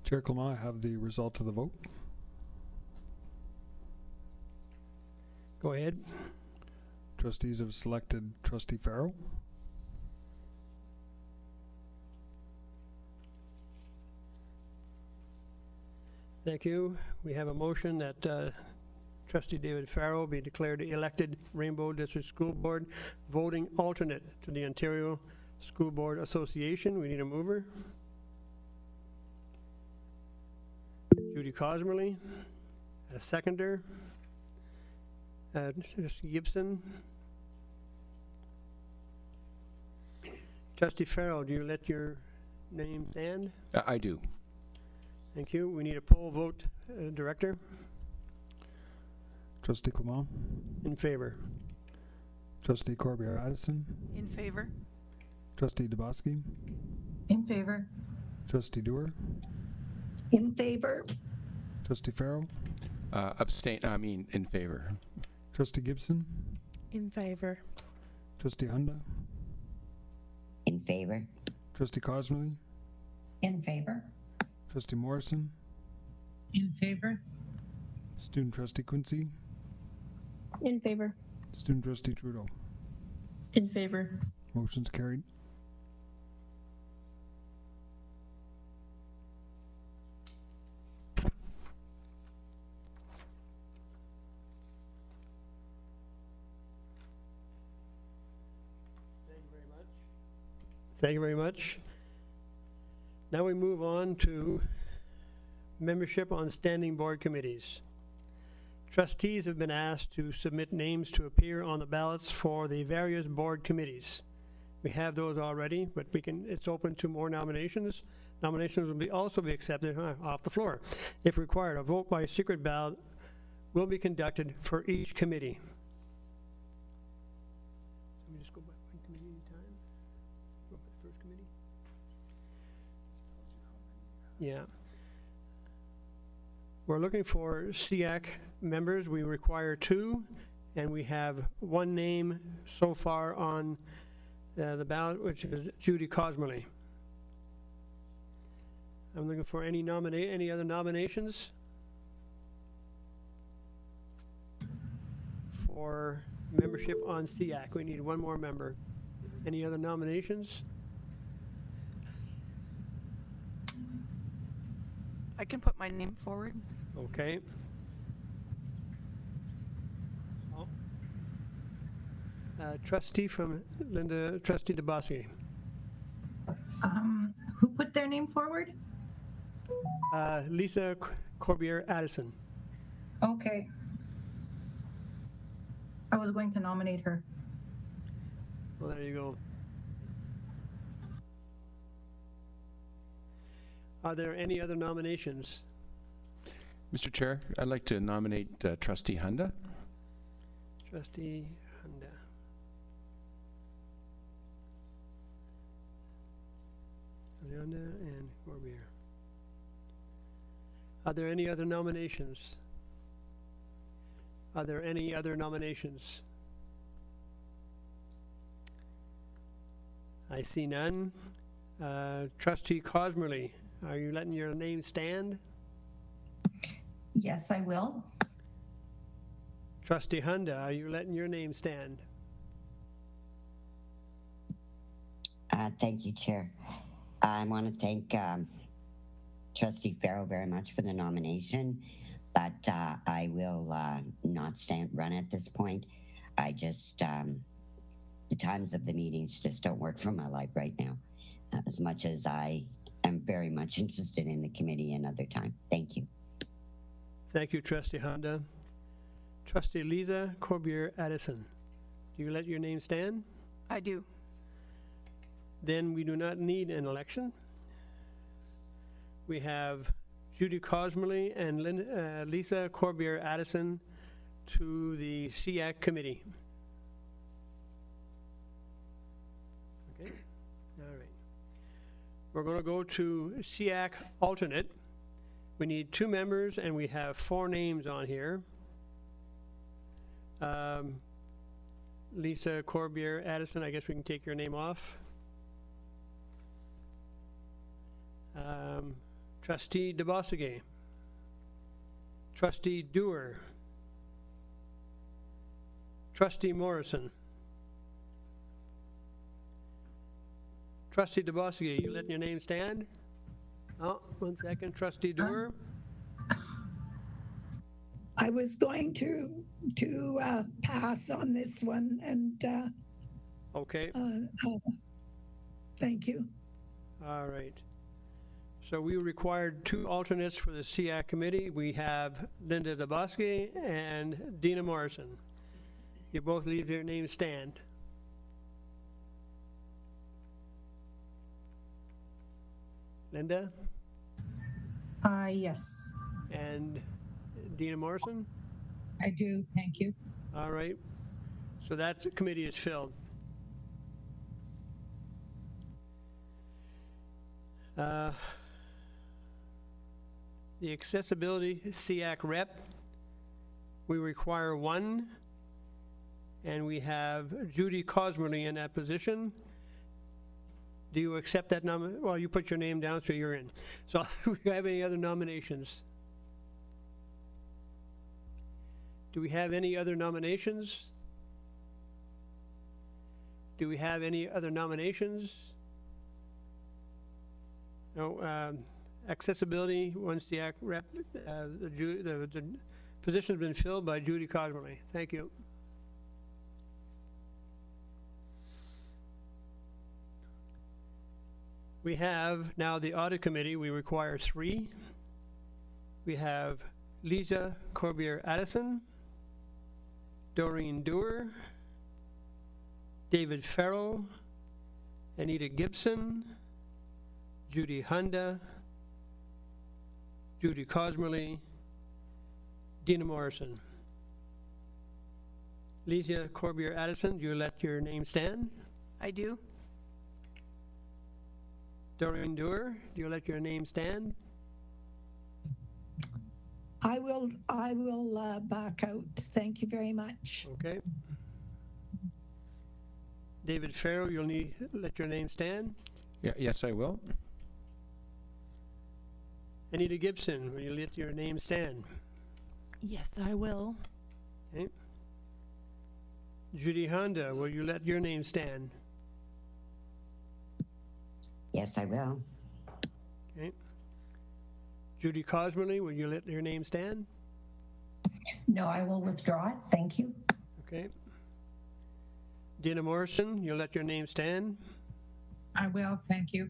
Chair Clement, I have the result of the vote. Go ahead. Trustees have selected Trustee Farrell. Thank you. We have a motion that Trustee David Farrell be declared elected Rainbow District School Board voting alternate to the Ontario School Board Association. We need a mover. Judy Cosmerly. A seconder. Trustee Gibson. Trustee Farrell, do you let your name stand? I do. Thank you. We need a poll vote, Director. Trustee Clement. In favor. Trustee Corbier-Addison. In favor. Trustee Dubosky. In favor. Trustee Dewar. In favor. Trustee Farrell. In favor. Trustee Gibson. In favor. Trustee Hunda. In favor. Trustee Cosmerly. In favor. Trustee Morrison. In favor. Student Trustee Quincy. In favor. Student Trustee Trudeau. In favor. Motion's carried. Thank you very much. Now we move on to membership on standing board committees. Trustees have been asked to submit names to appear on the ballots for the various board committees. We have those already, but it's open to more nominations. Nominations will also be accepted off the floor. If required, a vote by secret ballot will be conducted for each committee. Let me just go back one committee at a time. Go for the first committee. Yeah. We're looking for SEAC members. We require 2, and we have 1 name so far on the ballot, which is Judy Cosmerly. I'm looking for any other nominations for membership on SEAC. We need 1 more member. Any other nominations? I can put my name forward. Okay. Trustee from Linda, Trustee Dubosky. Who put their name forward? Lisa Corbier-Addison. Okay. I was going to nominate her. Well, there you go. Are there any other nominations? Mr. Chair, I'd like to nominate Trustee Hunda. Trustee Hunda. Hunda and Corbier. Are there any other nominations? Are there any other nominations? I see none. Trustee Cosmerly, are you letting your name stand? Yes, I will. Trustee Hunda, are you letting your name stand? Thank you, Chair. I want to thank Trustee Farrell very much for the nomination, but I will not run at this point. I just, the times of the meetings just don't work for my life right now, as much as I am very much interested in the committee another time. Thank you. Thank you, Trustee Hunda. Trustee Lisa Corbier-Addison, do you let your name stand? I do. Then we do not need an election. We have Judy Cosmerly and Lisa Corbier-Addison to the SEAC committee. Okay, all right. We're going to go to SEAC alternate. We need 2 members, and we have 4 names on here. Lisa Corbier-Addison, I guess we can take your name off. Trustee DeBossige. Trustee Dewar. Trustee Morrison. Trustee DeBossige, you letting your name stand? Oh, 1 second. Trustee Dewar? I was going to pass on this one, and Okay, thank you. all right. So we required 2 alternates for the SEAC committee. We have Linda DeBossige and Dina Morrison. You both leave your names stand. Linda Yes. and Dina Morrison? I do. Thank you. All right. So that committee is filled. The accessibility SEAC rep, we require 1, and we have Judy Cosmerly in that position. Do you accept that nomination? Well, you put your name down, so you're in. So do we have any other nominations? Do we have any other nominations? Do we have any other nominations? No. Accessibility, once the rep, the position has been filled by Judy Cosmerly. Thank you. We have now the audit committee. We require 3. We have Lisa Corbier Addison, Doreen Dewar, David Farrell, Anita Gibson, Judy Hunda, Judy Cosmerly, Dina Morrison. Lisa Corbier Addison, do you let your name stand? I do. Doreen Dewar, do you let your name stand? I will back out. Thank you very much. Okay. David Farrell, you'll let your name stand? Yes, I will. Anita Gibson, will you let your name stand? Yes, I will. Okay. Judy Honda, will you let your name stand? Yes, I will. Okay. Judy Cosmerly, will you let your name stand? No, I will withdraw it. Thank you. Okay. Dina Morrison, you'll let your name stand? I will. Thank you.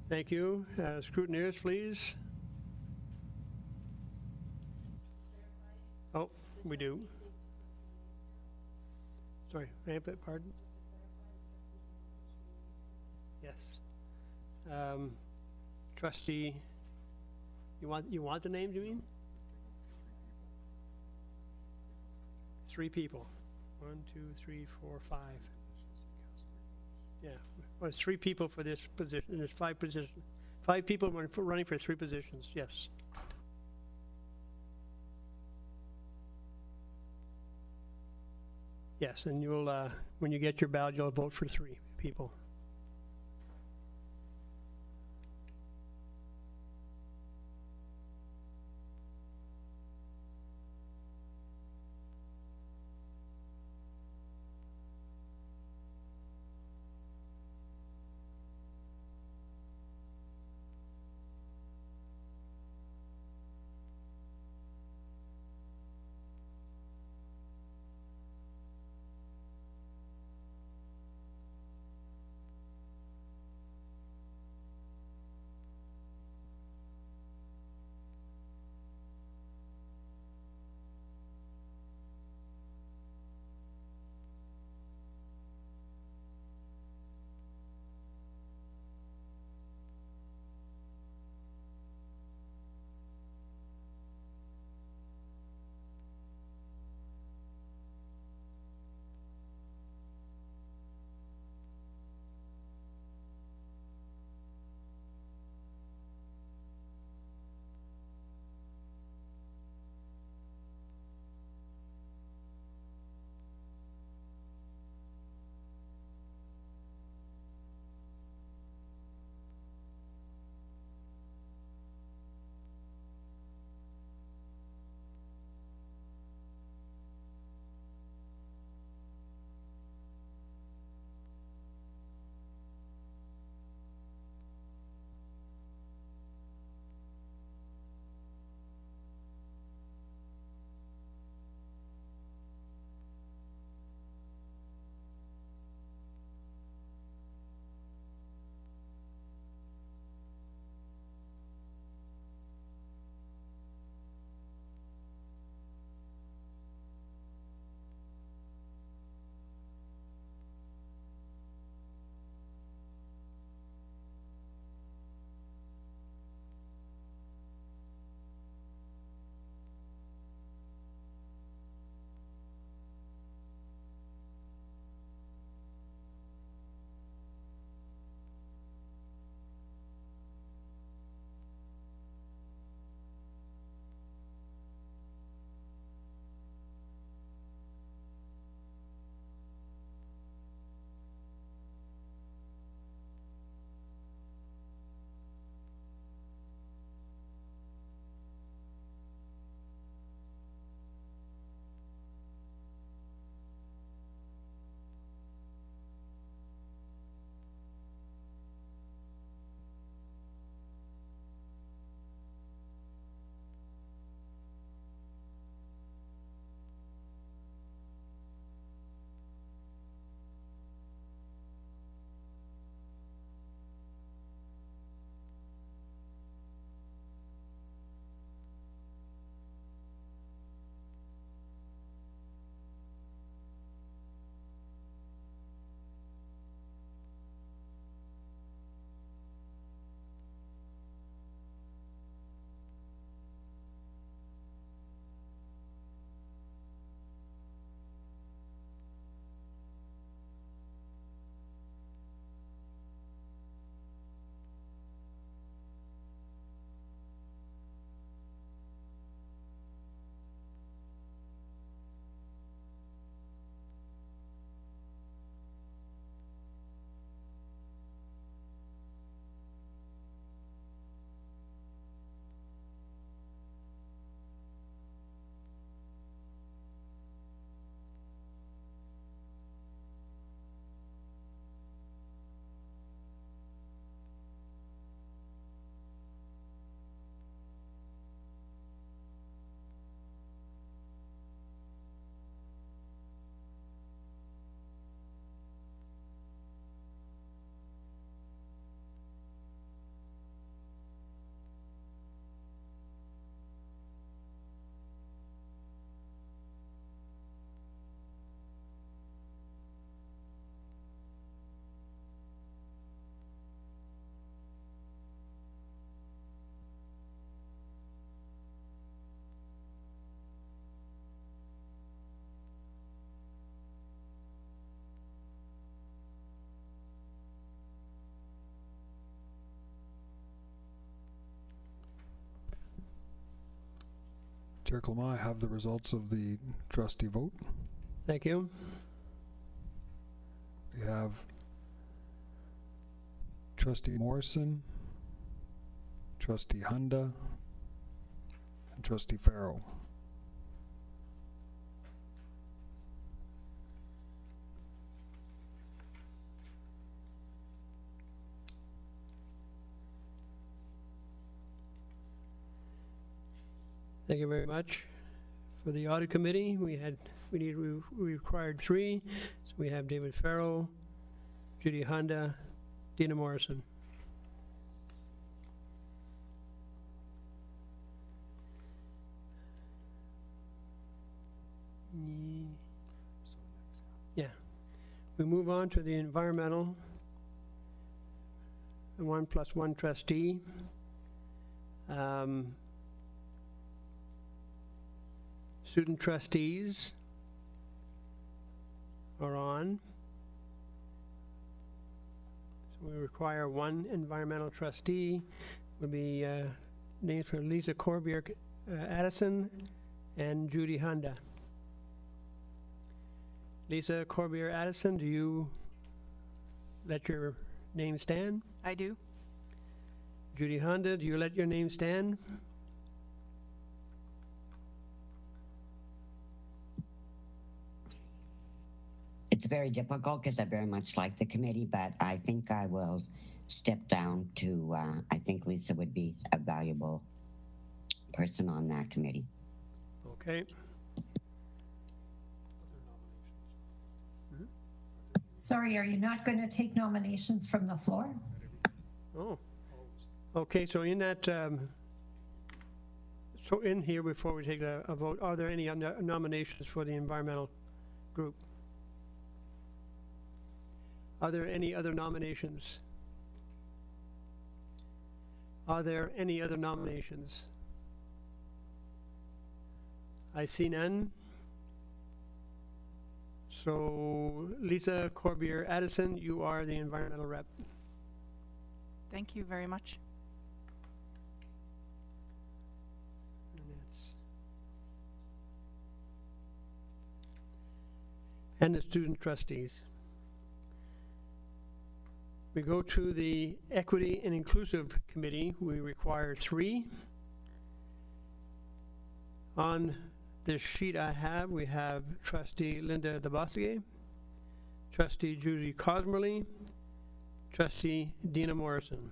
Thank you. Scrutineers, please. Oh, we do. Sorry, may I beg pardon? Yes. Trustee, you want the names, you mean? 3 people. 1, 2, 3, 4, 5. Yeah, well, it's 3 people for this position. There's 5 positions. 5 people running for 3 positions. Yes. Yes, and you'll when you get your ballot, you'll vote for 3 people. Chair Clement, I have the results of the trustee vote. Thank you. We have trustee Morrison, trustee Hunda, and trustee Farrell. Thank you very much. For the audit committee, we required 3. So we have David Farrell, Judy Honda, Dina Morrison. Yeah. We move on to the environmental 1+1 trustee. Student trustees are on. So we require 1 environmental trustee. Will be named for Lisa Corbier Addison and Judy Honda. Lisa Corbier Addison, do you let your name stand? I do. Judy Honda, do you let your name stand? It's very difficult because I very much like the committee, but I think I will step down to, I think Lisa would be a valuable person on that committee. Okay. Sorry, are you not going to take nominations from the floor? Oh. Okay, so in that, so in here, before we take a vote, are there any other nominations for the environmental group? Are there any other nominations? Are there any other nominations? I see none. So Lisa Corbier Addison, you are the environmental rep. Thank you very much. And the student trustees. We go to the Equity and Inclusive Committee. We require 3. On this sheet I have, we have trustee Linda DeBosque, trustee Judy Cosmerly, trustee Dina Morrison.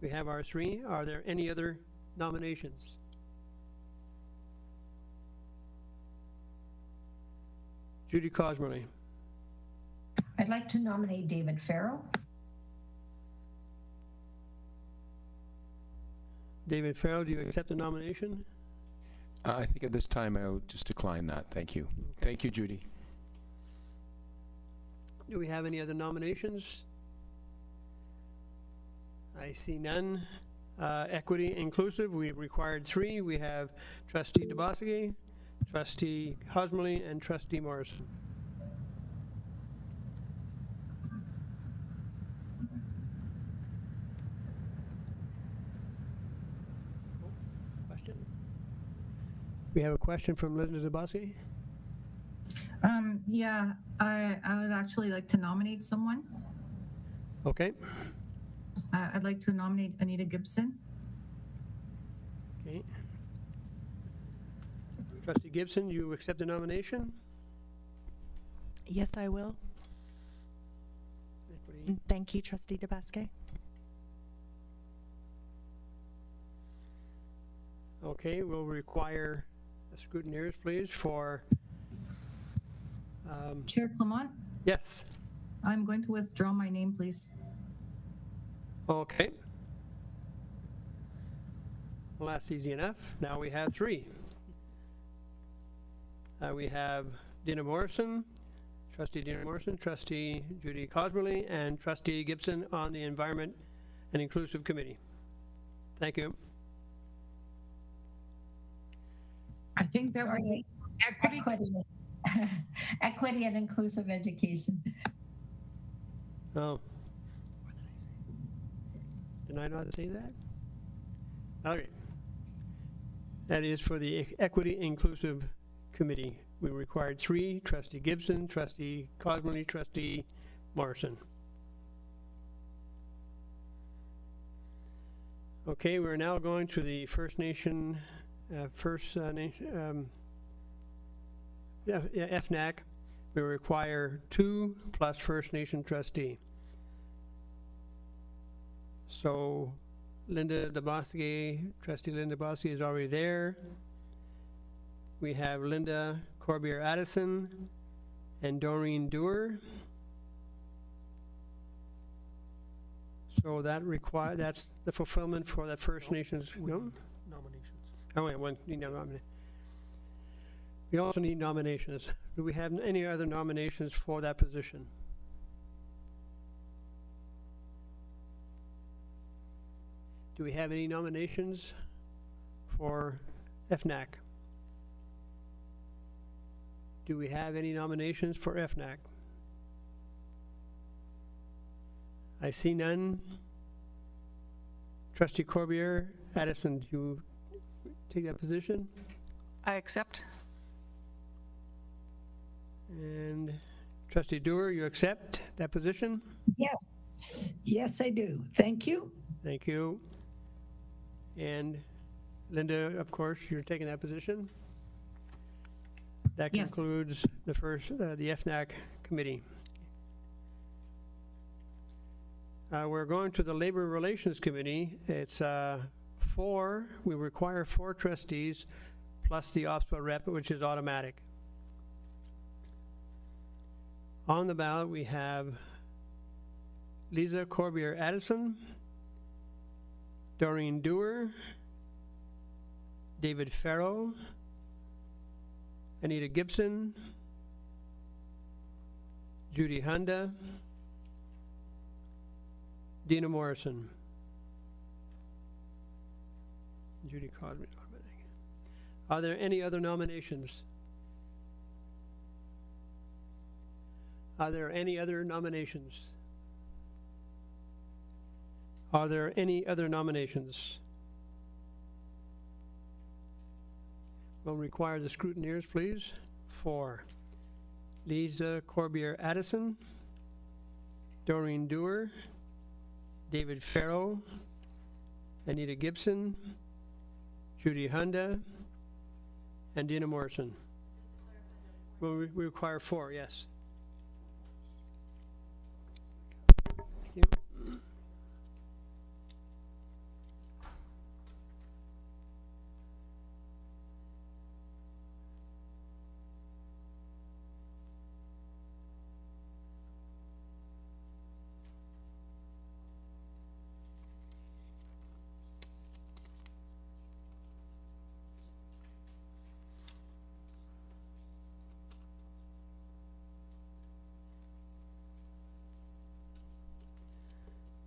We have our 3. Are there any other nominations? Judy Cosmerly. I'd like to nominate David Farrell. David Farrell, do you accept the nomination? I think at this time I'll just decline that. Thank you. Thank you, Judy. Do we have any other nominations? I see none. Equity Inclusive, we required 3. We have trustee DeBosque, trustee Cosmerly, and trustee Morrison. Question? We have a question from Linda DeBosque. Yeah, I would actually like to nominate someone. Okay. I'd like to nominate Anita Gibson. Okay. Trustee Gibson, you accept the nomination? Yes, I will. Equity. Thank you, Trustee DeBasque. Okay, we'll require scrutineers, please, for... Chair Clement, yes. I'm going to withdraw my name, please. Okay. Well, that's easy enough. Now we have 3. We have Dina Morrison, trustee Dina Morrison, trustee Judy Cosmerly, and trustee Gibson on the Environment and Inclusive Committee. Thank you. I think that was Sorry. equity. Equity and inclusive education. Oh. Did I not say that? Okay. That is for the Equity Inclusive Committee. We required 3, Trustee Gibson, Trustee Cosmely, Trustee Morrison. Okay, we're now going to the First Nation, FNAC. We require 2 plus First Nation trustee. So Linda DeBosque, Trustee Linda DeBosque is already there. We have Linda Corbier Addison and Doreen Dewar. So that's the fulfillment for the First Nations. No? Nominations. Oh, wait, one, you know, we also need nominations. Do we have any other nominations for that position? Do we have any nominations for FNAC? Do we have any nominations for FNAC? I see none. Trustee Corbier, Addison, do you take that position? I accept. And Trustee Dewar, you accept that position? Yes. Yes, I do. Thank you. Thank you. And Linda, of course, you're taking that position? That Yes. concludes the FNAC committee. We're going to the Labor Relations Committee. It's 4, we require 4 trustees plus the OSPA rep, which is automatic. On the ballot, we have Lisa Corbier Addison, Doreen Dewar, David Farrow, Anita Gibson, Judy Hunda, Dina Morrison. Judy Cosme. Are there any other nominations? Are there any other nominations? Are there any other nominations? We'll require the scrutineers, please. 4, Lisa Corbier Addison, Doreen Dewar, David Farrow, Anita Gibson, Judy Hunda, and Dina Morrison. Well, we require 4, yes. Thank you.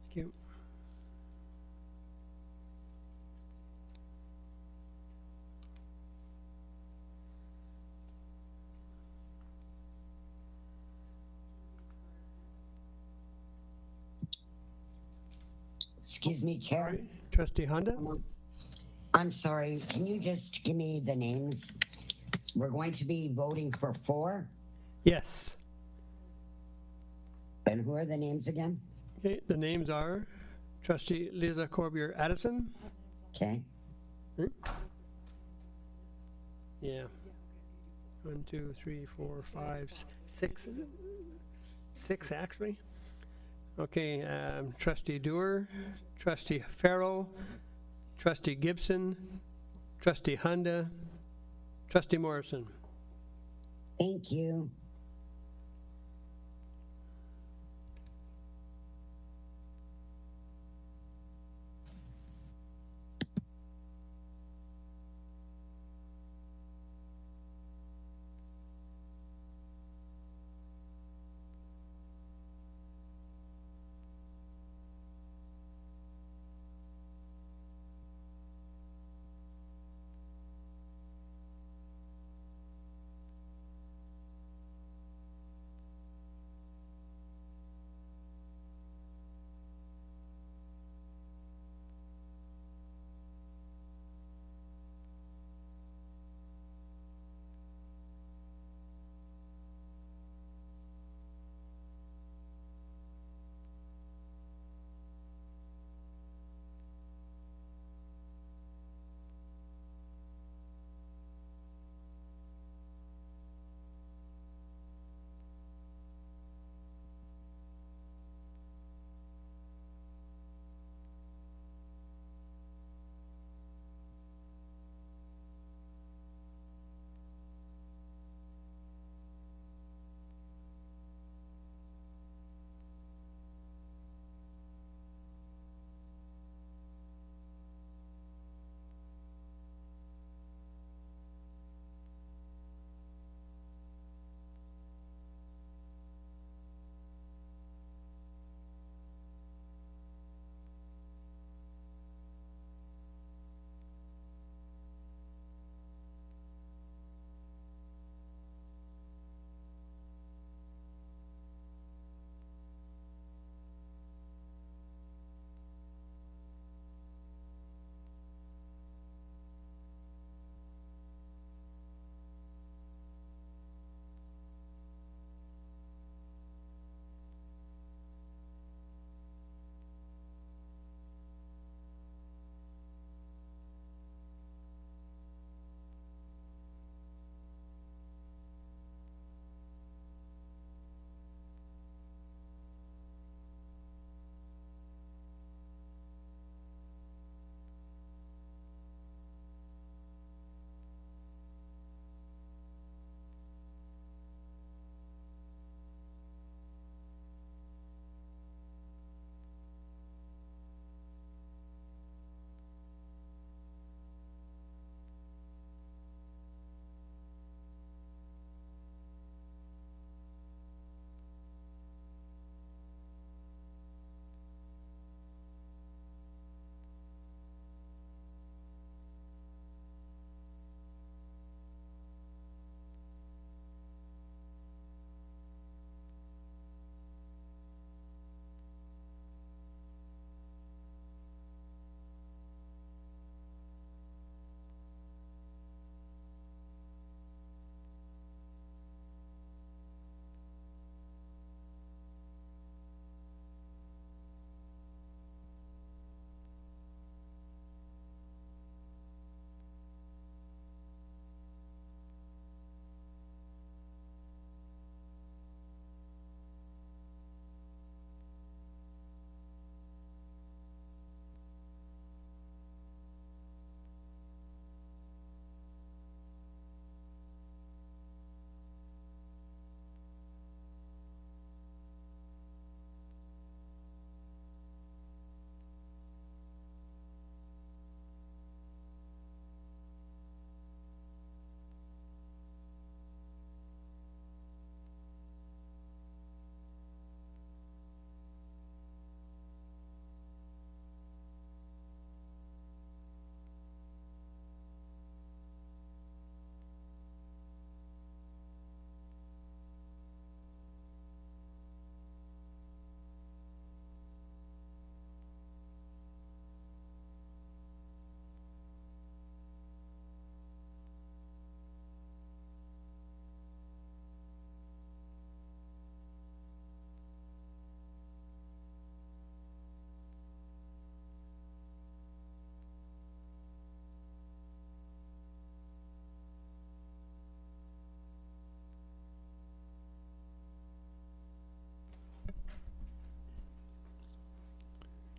Thank you. Excuse me, Chair. Right. Trustee Hunda? I'm sorry, can you just give me the names? We're going to be voting for 4, Yes. and who are the names again? Okay, the names are Trustee Lisa Corbier Addison. Okay, Yeah. 1, 2, 3, 4, 5, 6. 6 actually. Okay, Trustee Dewar, Trustee Farrell, Trustee Gibson, Trustee Hunda, Trustee Morrison. thank you.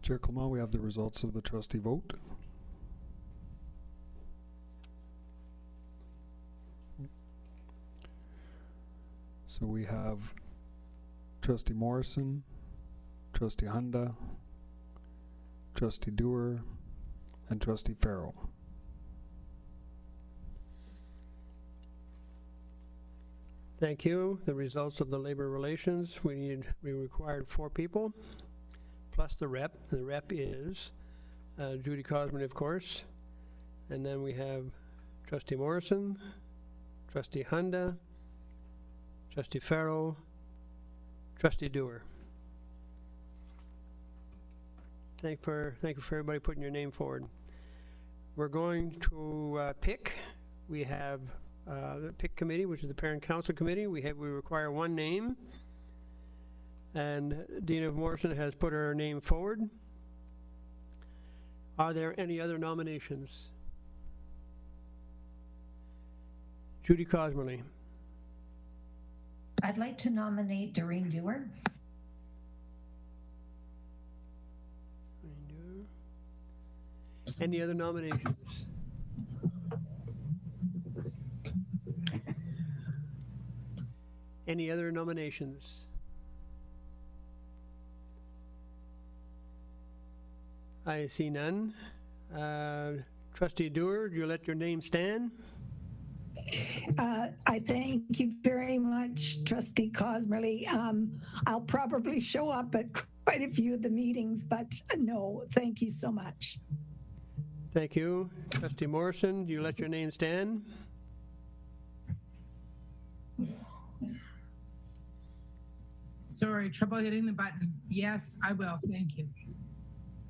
Chair Clement, we have the results of the trustee vote. So we have trustee Morrison, trustee Hunda, trustee Dewar, and trustee Farrell. Thank you. The results of the labor relations, we required 4 people, plus the rep. The rep is Judy Cosman, of course. And then we have trustee Morrison, trustee Hunda, trustee Farrell, trustee Dewar. Thank you for everybody putting your name forward. We're going to pick. We have the pick committee, which is the parent council committee. We require 1 name, and Dina Morrison has put her name forward. Are there any other nominations? Judy Cosmerly. I'd like to nominate Doreen Dewar. Any other nominations? Any other nominations? I see none. Trustee Dewar, do you let your name stand? I thank you very much, Trustee Cosmerly. I'll probably show up at quite a few of the meetings, but no, thank you so much. Thank you. Trustee Morrison, do you let your name stand? Sorry, trouble hitting the button. Yes, I will. Thank you.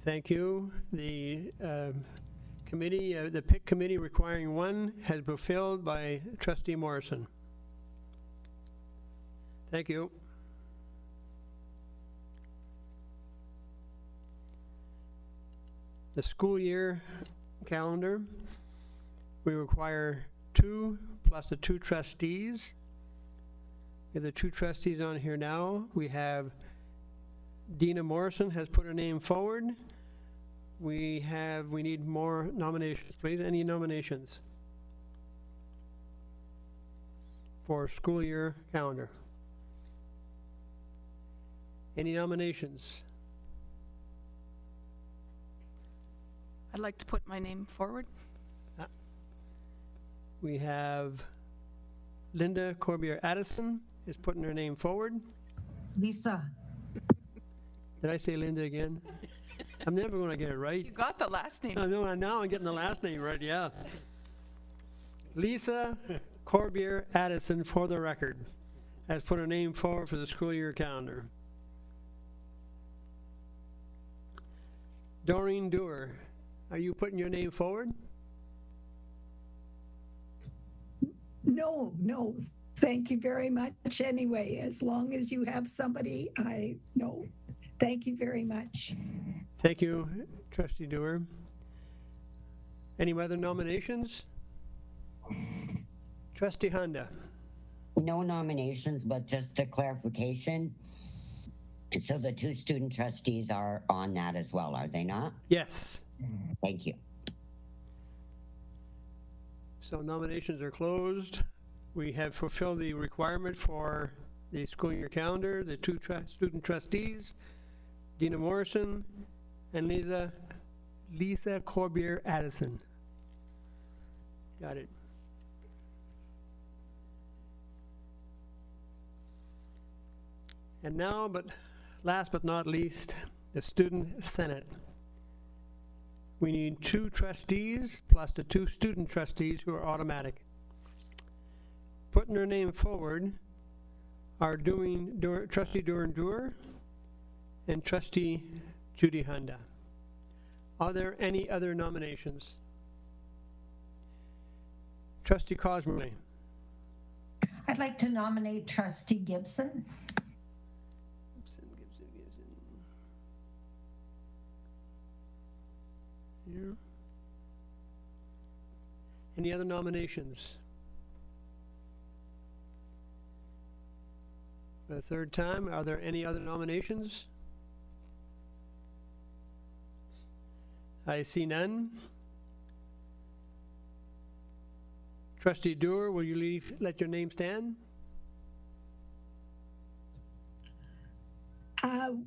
Thank you. The committee, the PIC committee requiring 1 has been filled by trustee Morrison. Thank you. The school year calendar, we require 2 plus the 2 trustees. We have the 2 trustees on here now. We have Dina Morrison has put her name forward. We need more nominations, please. Any nominations for school year calendar? Any nominations? I'd like to put my name forward. We have Linda Corbier Addison is putting her name forward. Lisa. Did I say Linda again? I'm never going to get it right. You got the last name. I know, now I'm getting the last name right, yeah. Lisa Corbier Addison, for the record, has put her name forward for the school year calendar. Doreen Dewar, are you putting your name forward? No, thank you very much anyway. As long as you have somebody, I know. Thank you very much. Thank you, Trustee Dewar. Any other nominations? Trustee Hunda. No nominations, but just a clarification. So the 2 student trustees are on that as well, are they not? Yes. Thank you. So nominations are closed. We have fulfilled the requirement for the school year calendar, the 2 student trustees, Dina Morrison and Lisa Corbier Addison. Got it. And now, last but not least, the Student Senate. We need 2 trustees plus the 2 student trustees who are automatic. Putting their name forward are Trustee Doreen Dewar and Trustee Judy Hunda. Are there any other nominations? Trustee Cosmerly. I'd like to nominate Trustee Gibson. Gibson. Here. Any other nominations? For the 3rd time, are there any other nominations? I see none. Trustee Doer, will you let your name stand?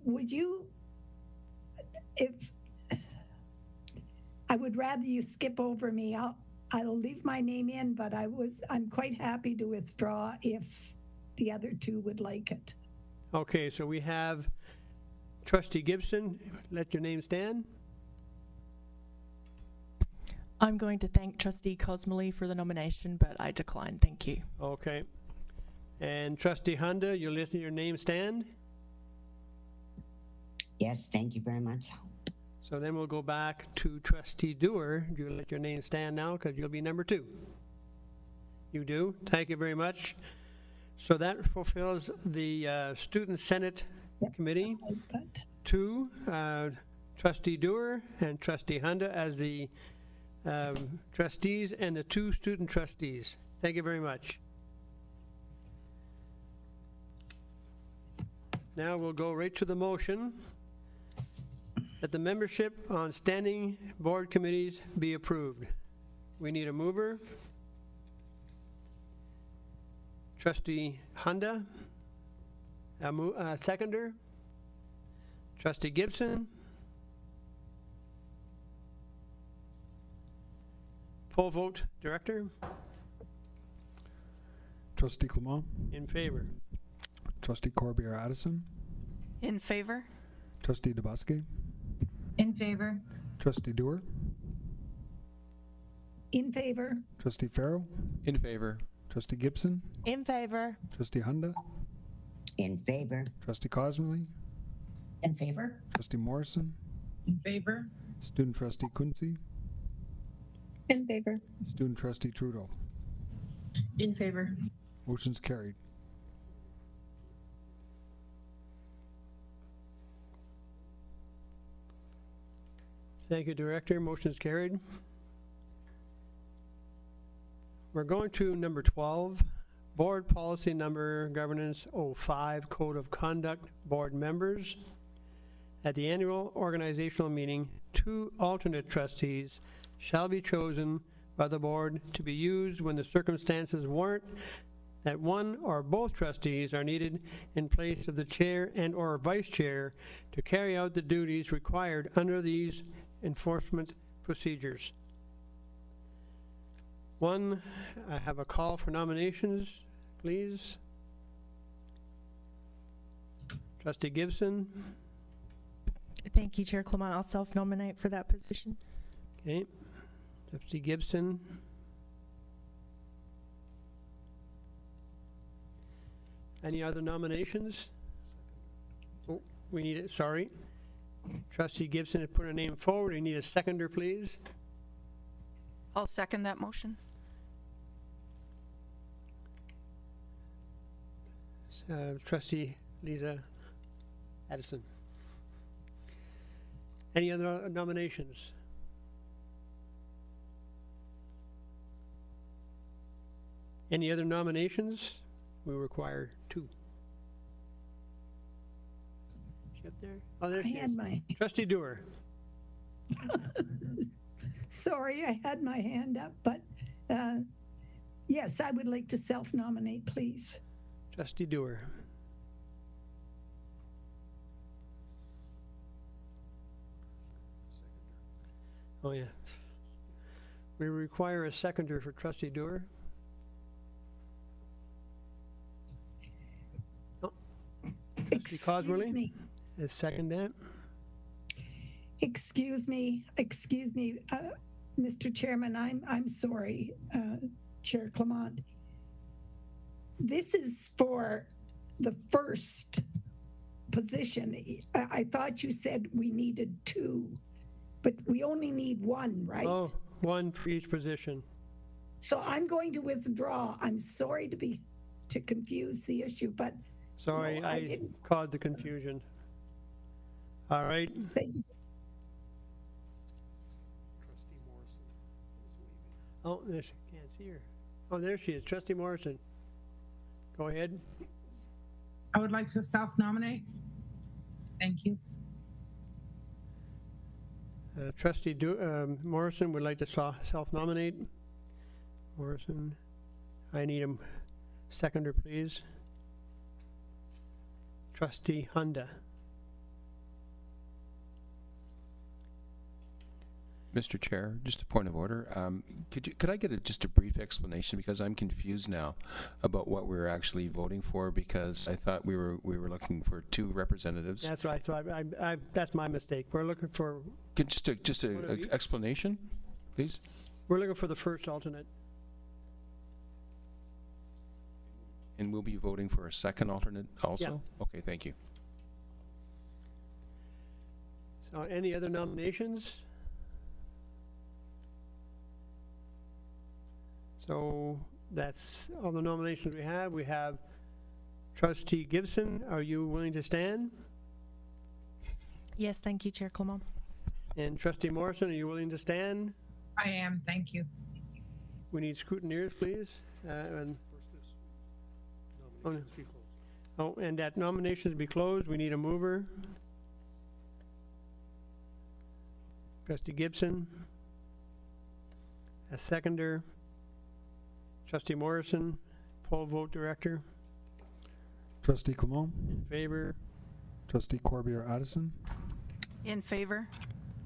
Would you, if, I would rather you skip over me. I'll leave my name in, but I'm quite happy to withdraw if the other two would like it. Okay, so we have Trustee Gibson, let your name stand. I'm going to thank Trustee Cosmoley for the nomination, but I decline. Thank you. Okay. And Trustee Honda, you'll let your name stand? Yes, thank you very much. So then we'll go back to Trustee Doer. You'll let your name stand now because you'll be number 2. You do? Thank you very much. So that fulfills the Student Senate Committee. 2, Trustee Doer and Trustee Honda as the trustees, and the 2 student trustees. Thank you very much. Now we'll go right to the motion that the membership on standing board committees be approved. We need a mover. Trustee Honda. A seconder. Trustee Gibson. Poll vote, Director. Trustee Clement, In favor. Trustee Corbier-Addison, In favor? Trustee DeBusky, In favor. Trustee Doer, In favor? Trustee Farrell, In favor. Trustee Gibson, In favor. Trustee Honda, In favor. Trustee Cosmoley, In favor? Trustee Morrison, In favor? Student Trustee Kunze, In favor. Student Trustee Trudeau. In favor. Motion's carried. Thank you, Director. Motion's carried. We're going to number 12, Board Policy Number Governance 05, Code of Conduct, Board Members. At the annual organizational meeting, 2 alternate trustees shall be chosen by the board to be used when the circumstances warrant that one or both trustees are needed in place of the chair and or vice chair to carry out the duties required under these enforcement procedures. 1, I have a call for nominations, please. Trustee Gibson. Thank you, Chair Clement. I'll self-nominate for that position. Okay. Trustee Gibson. Any other nominations? Oh, we need it, sorry. Trustee Gibson has put a name forward. We need a seconder, please. I'll second that motion. Trustee Lisa Addison. Any other nominations? Any other nominations? We require 2. Is she up there? Oh, there I she had is. my, Trustee Doer. sorry, I had my hand up, but yes, I would like to self-nominate, please. Trustee Doer. Oh, yeah. We require a seconder for Trustee Doer. Oh. Trustee Excuse Cosmoley, me. second that. Excuse me, Mr. Chairman, I'm sorry, Chair Clement. This is for the first position. I thought you said we needed 2, but we only need 1, right? Oh, 1 for each position. So I'm going to withdraw. I'm sorry to confuse the issue, but Sorry, No, I I didn't. caused the confusion. All right. thank you. Oh, there she, can't see her. Oh, there she is, Trustee Morrison. Go ahead. I would like to self-nominate. Thank you. Trustee Morrison would like to self-nominate. Morrison, I need a seconder, please. Trustee Hunda. Mr. Chair, just a point of order. Could I get just a brief explanation, because I'm confused now about what we're actually voting for, because I thought we were looking for 2 representatives. That's right. So that's my mistake. We're looking for Just a explanation, please. we're looking for the first alternate. And we'll be voting for a second alternate also? Okay, thank you. So any other nominations? So that's all the nominations we have. We have Trustee Gibson. Are you willing to stand? Yes, thank you, Chair Clement. And Trustee Morrison, are you willing to stand? I am, thank you. We need scrutineers, please. And that nominations be closed. We need a mover. Trustee Gibson. A seconder. Trustee Morrison, poll vote director. Trustee Clement, In favor. Trustee Corbier Addison, In favor?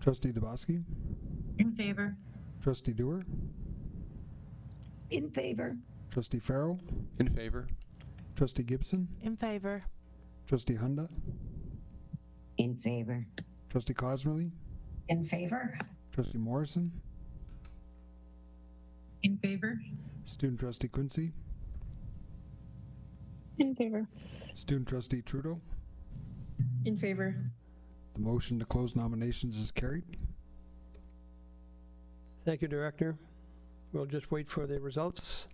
Trustee Dubowski, In favor. Trustee Dewar, In favor. Trustee Farrell, In favor? Trustee Gibson, In favor. Trustee Hunda, In favor. Trustee Cosmerly, In favor? Trustee Morrison, In favor? Student Trustee Quincy, In favor. Student Trustee Trudeau. In favor. The motion to close nominations is carried. Thank you, Director. We'll just wait for the results.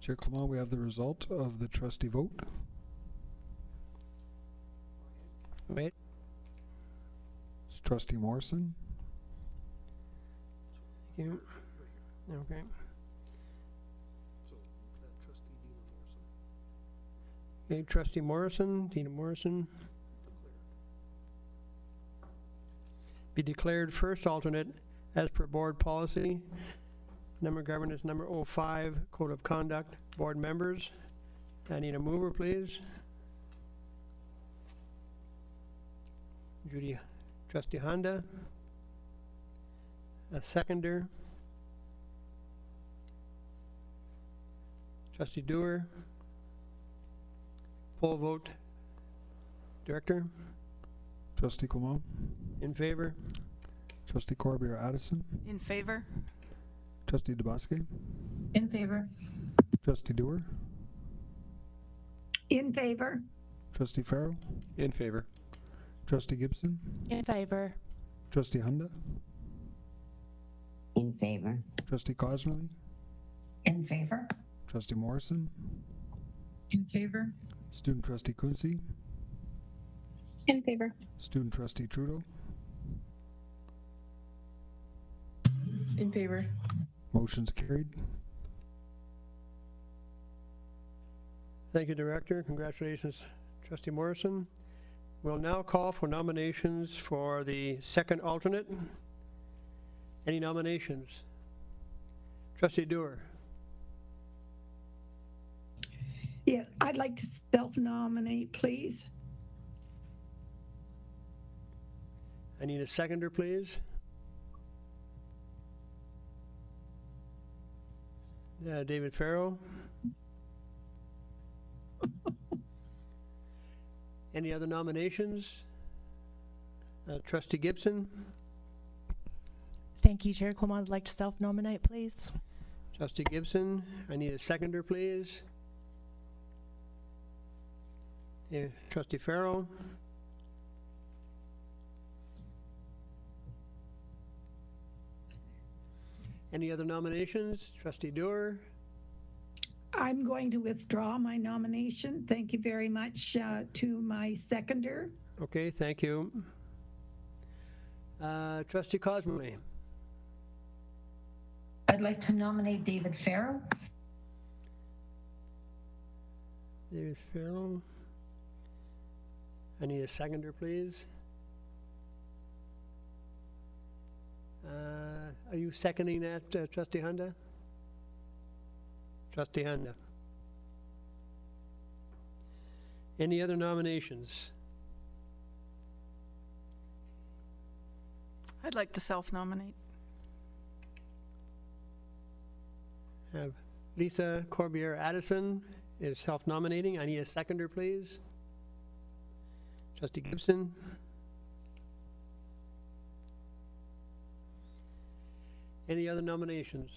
Chair Clement, we have the result of the trustee vote. Wait. It's Trustee Morrison, Thank you. Okay. Okay, Trustee Morrison, Dina Morrison. Be declared first alternate as per board policy. Number of governance number 05, Code of Conduct, board members. I need a mover, please. Judy, Trustee Honda. A seconder. Trustee Dewar. Poll vote. Director, Trustee Clement, in favor? Trustee Corbier Addison, In favor? Trustee DeBusque, In favor. Trustee Dewar, In favor? Trustee Farrell, In favor. Trustee Gibson, In favor. Trustee Hunda, In favor. Trustee Cosmerly, In favor? Trustee Morrison, In favor. Student Trustee Kunze, In favor. Student Trustee Trudeau, In favor. motion's carried. Thank you, Director. Congratulations, Trustee Morrison. We'll now call for nominations for the second alternate. Any nominations? Trustee Dewar. Yeah, I'd like to self-nominate, please. I need a seconder, please. David Farrell. Any other nominations? Trustee Gibson. Thank you, Chair Clement. I'd like to self-nominate, please. Trustee Gibson. I need a seconder, please. Trustee Farrell. Any other nominations? Trustee Dewar. I'm going to withdraw my nomination. Thank you very much to my seconder. Okay, thank you. Trustee Cosmerly. I'd like to nominate David Farrell. David Farrell. I need a seconder, please. Are you seconding that, Trustee Hunda? Trustee Hunda. Any other nominations? I'd like to self-nominate. Lisa Corbier Addison is self-nominating. I need a seconder, please. Trustee Gibson. Any other nominations?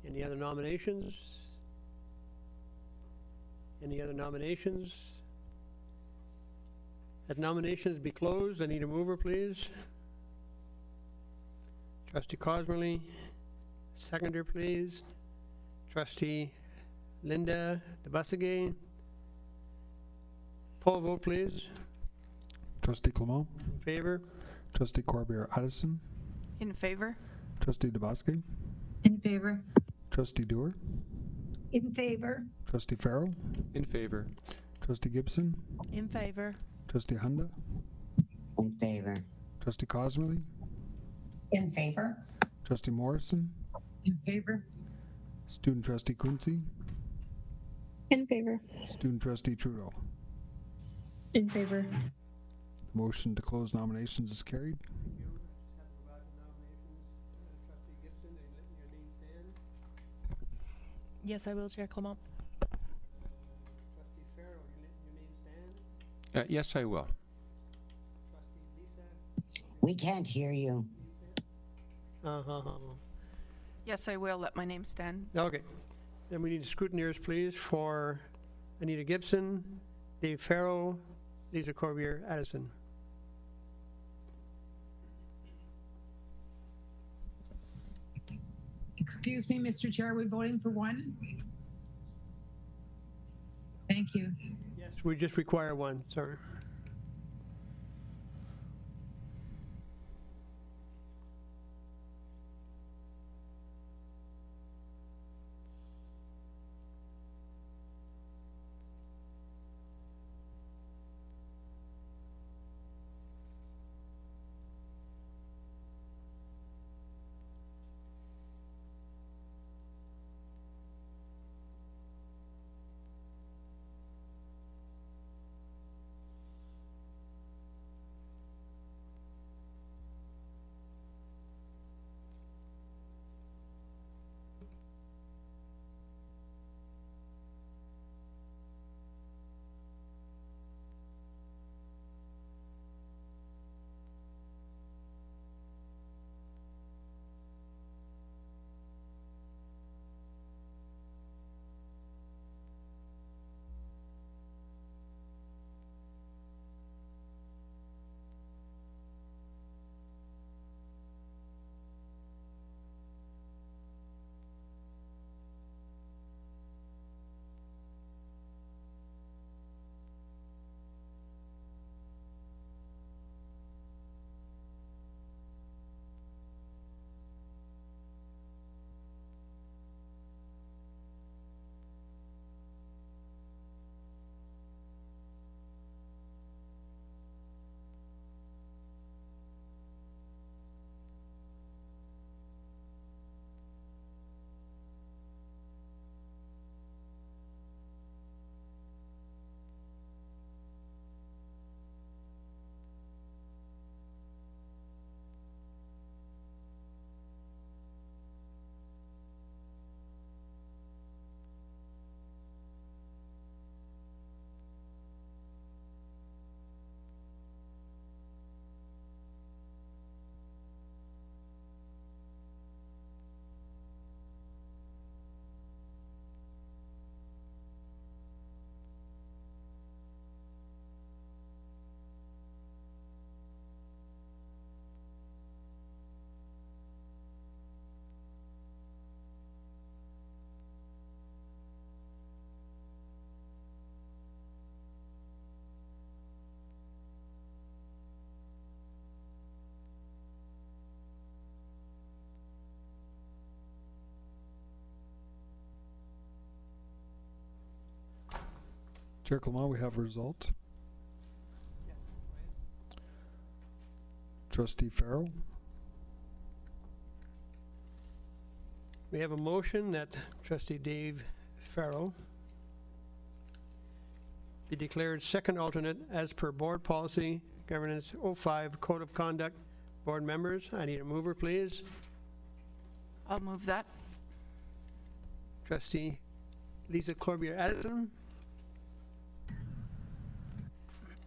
Any other nominations? Any other nominations? That nominations be closed. I need a mover, please. Trustee Cosmerly. Seconder, please. Trustee Linda DeBusque. Poll vote, please. Trustee Clement, In favor? Trustee Corbier Addison, In favor? Trustee DeBusque, In favor. Trustee Dewar, In favor? Trustee Farrell, In favor. Trustee Gibson, In favor. Trustee Hunda, In favor. Trustee Cosmerly, In favor? Trustee Morrison, In favor. Student Trustee Kunze, In favor. Student Trustee Trudeau. In favor. The motion to close nominations is carried. Yes, I will, Chair Clement. Trustee Farrell, your name stand? Yes, I will. Trustee Lisa? We can't hear you. Yes, I will let my name stand. Okay. Then we need scrutineers, please, for Anita Gibson, Dave Farrell, Lisa Corbier Addison. Excuse me, Mr. Chair, are we voting for one? Thank you. Yes, we just require one, sorry. Chair Clement, we have a result. Trustee Farrell, We have a motion that trustee Dave Farrell be declared second alternate as per board policy governance 05 code of conduct. Board members, I need a mover, please. I'll move that. Trustee Lisa Corbier Addison.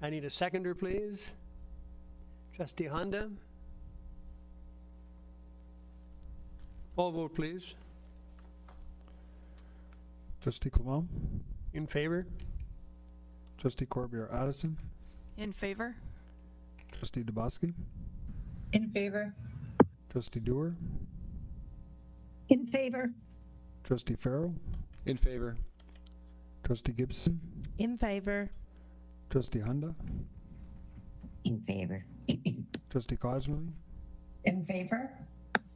I need a seconder, please. Trustee Honda. Poll vote, please. Trustee Clement, In favor? Trustee Corbier Addison, In favor? Trustee Dubowski, In favor. Trustee Dewar, In favor? Trustee Farrell, In favor. Trustee Gibson, In favor. Trustee Hunda, In favor. Trustee Cosmley, In favor?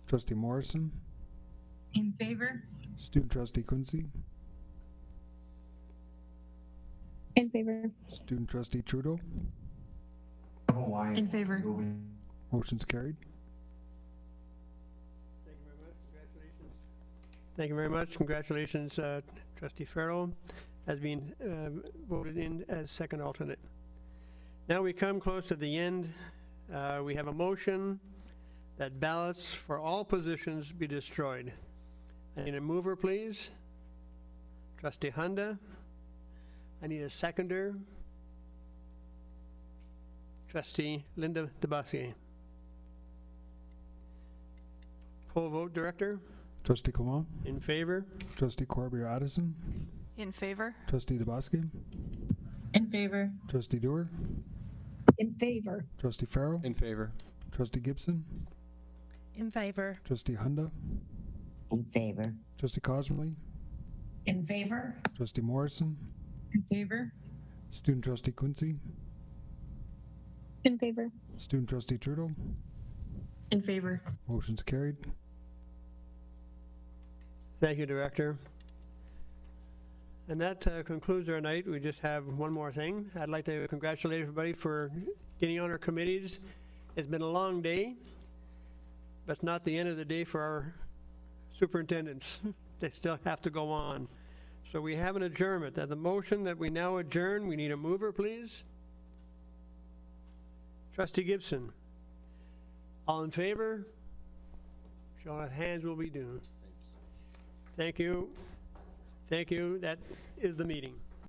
Trustee Morrison, In favor? Student Trustee Quincy, In favor. Student Trustee Trudeau. In favor. Motion's carried. Thank you very much. Congratulations, Trustee Farrell, has been voted in as second alternate. Now we come close to the end. We have a motion that ballots for all positions be destroyed. I need a mover, please. Trustee Hunda. I need a seconder. Trustee Linda Dubowski. Poll vote, Director. Trustee Clement, In favor? Trustee Corbier Addison, In favor? Trustee Dubowski, In favor. Trustee Dewar, In favor? Trustee Farrell, In favor. Trustee Gibson, In favor. Trustee Hunda, In favor. Trustee Cosmley, In favor? Trustee Morrison, In favor? Student Trustee Quincy, In favor. Student Trustee Trudeau. In favor. Motion's carried. Thank you, Director. And that concludes our night. We just have one more thing. I'd like to congratulate everybody for getting on our committees. It's been a long day, but it's not the end of the day for our superintendents. They still have to go on. So we have an adjournment. That the motion that we now adjourn, we need a mover, please. Trustee Gibson. All in favor? Show of hands will be due. Thank you. Thank you. That is the meeting.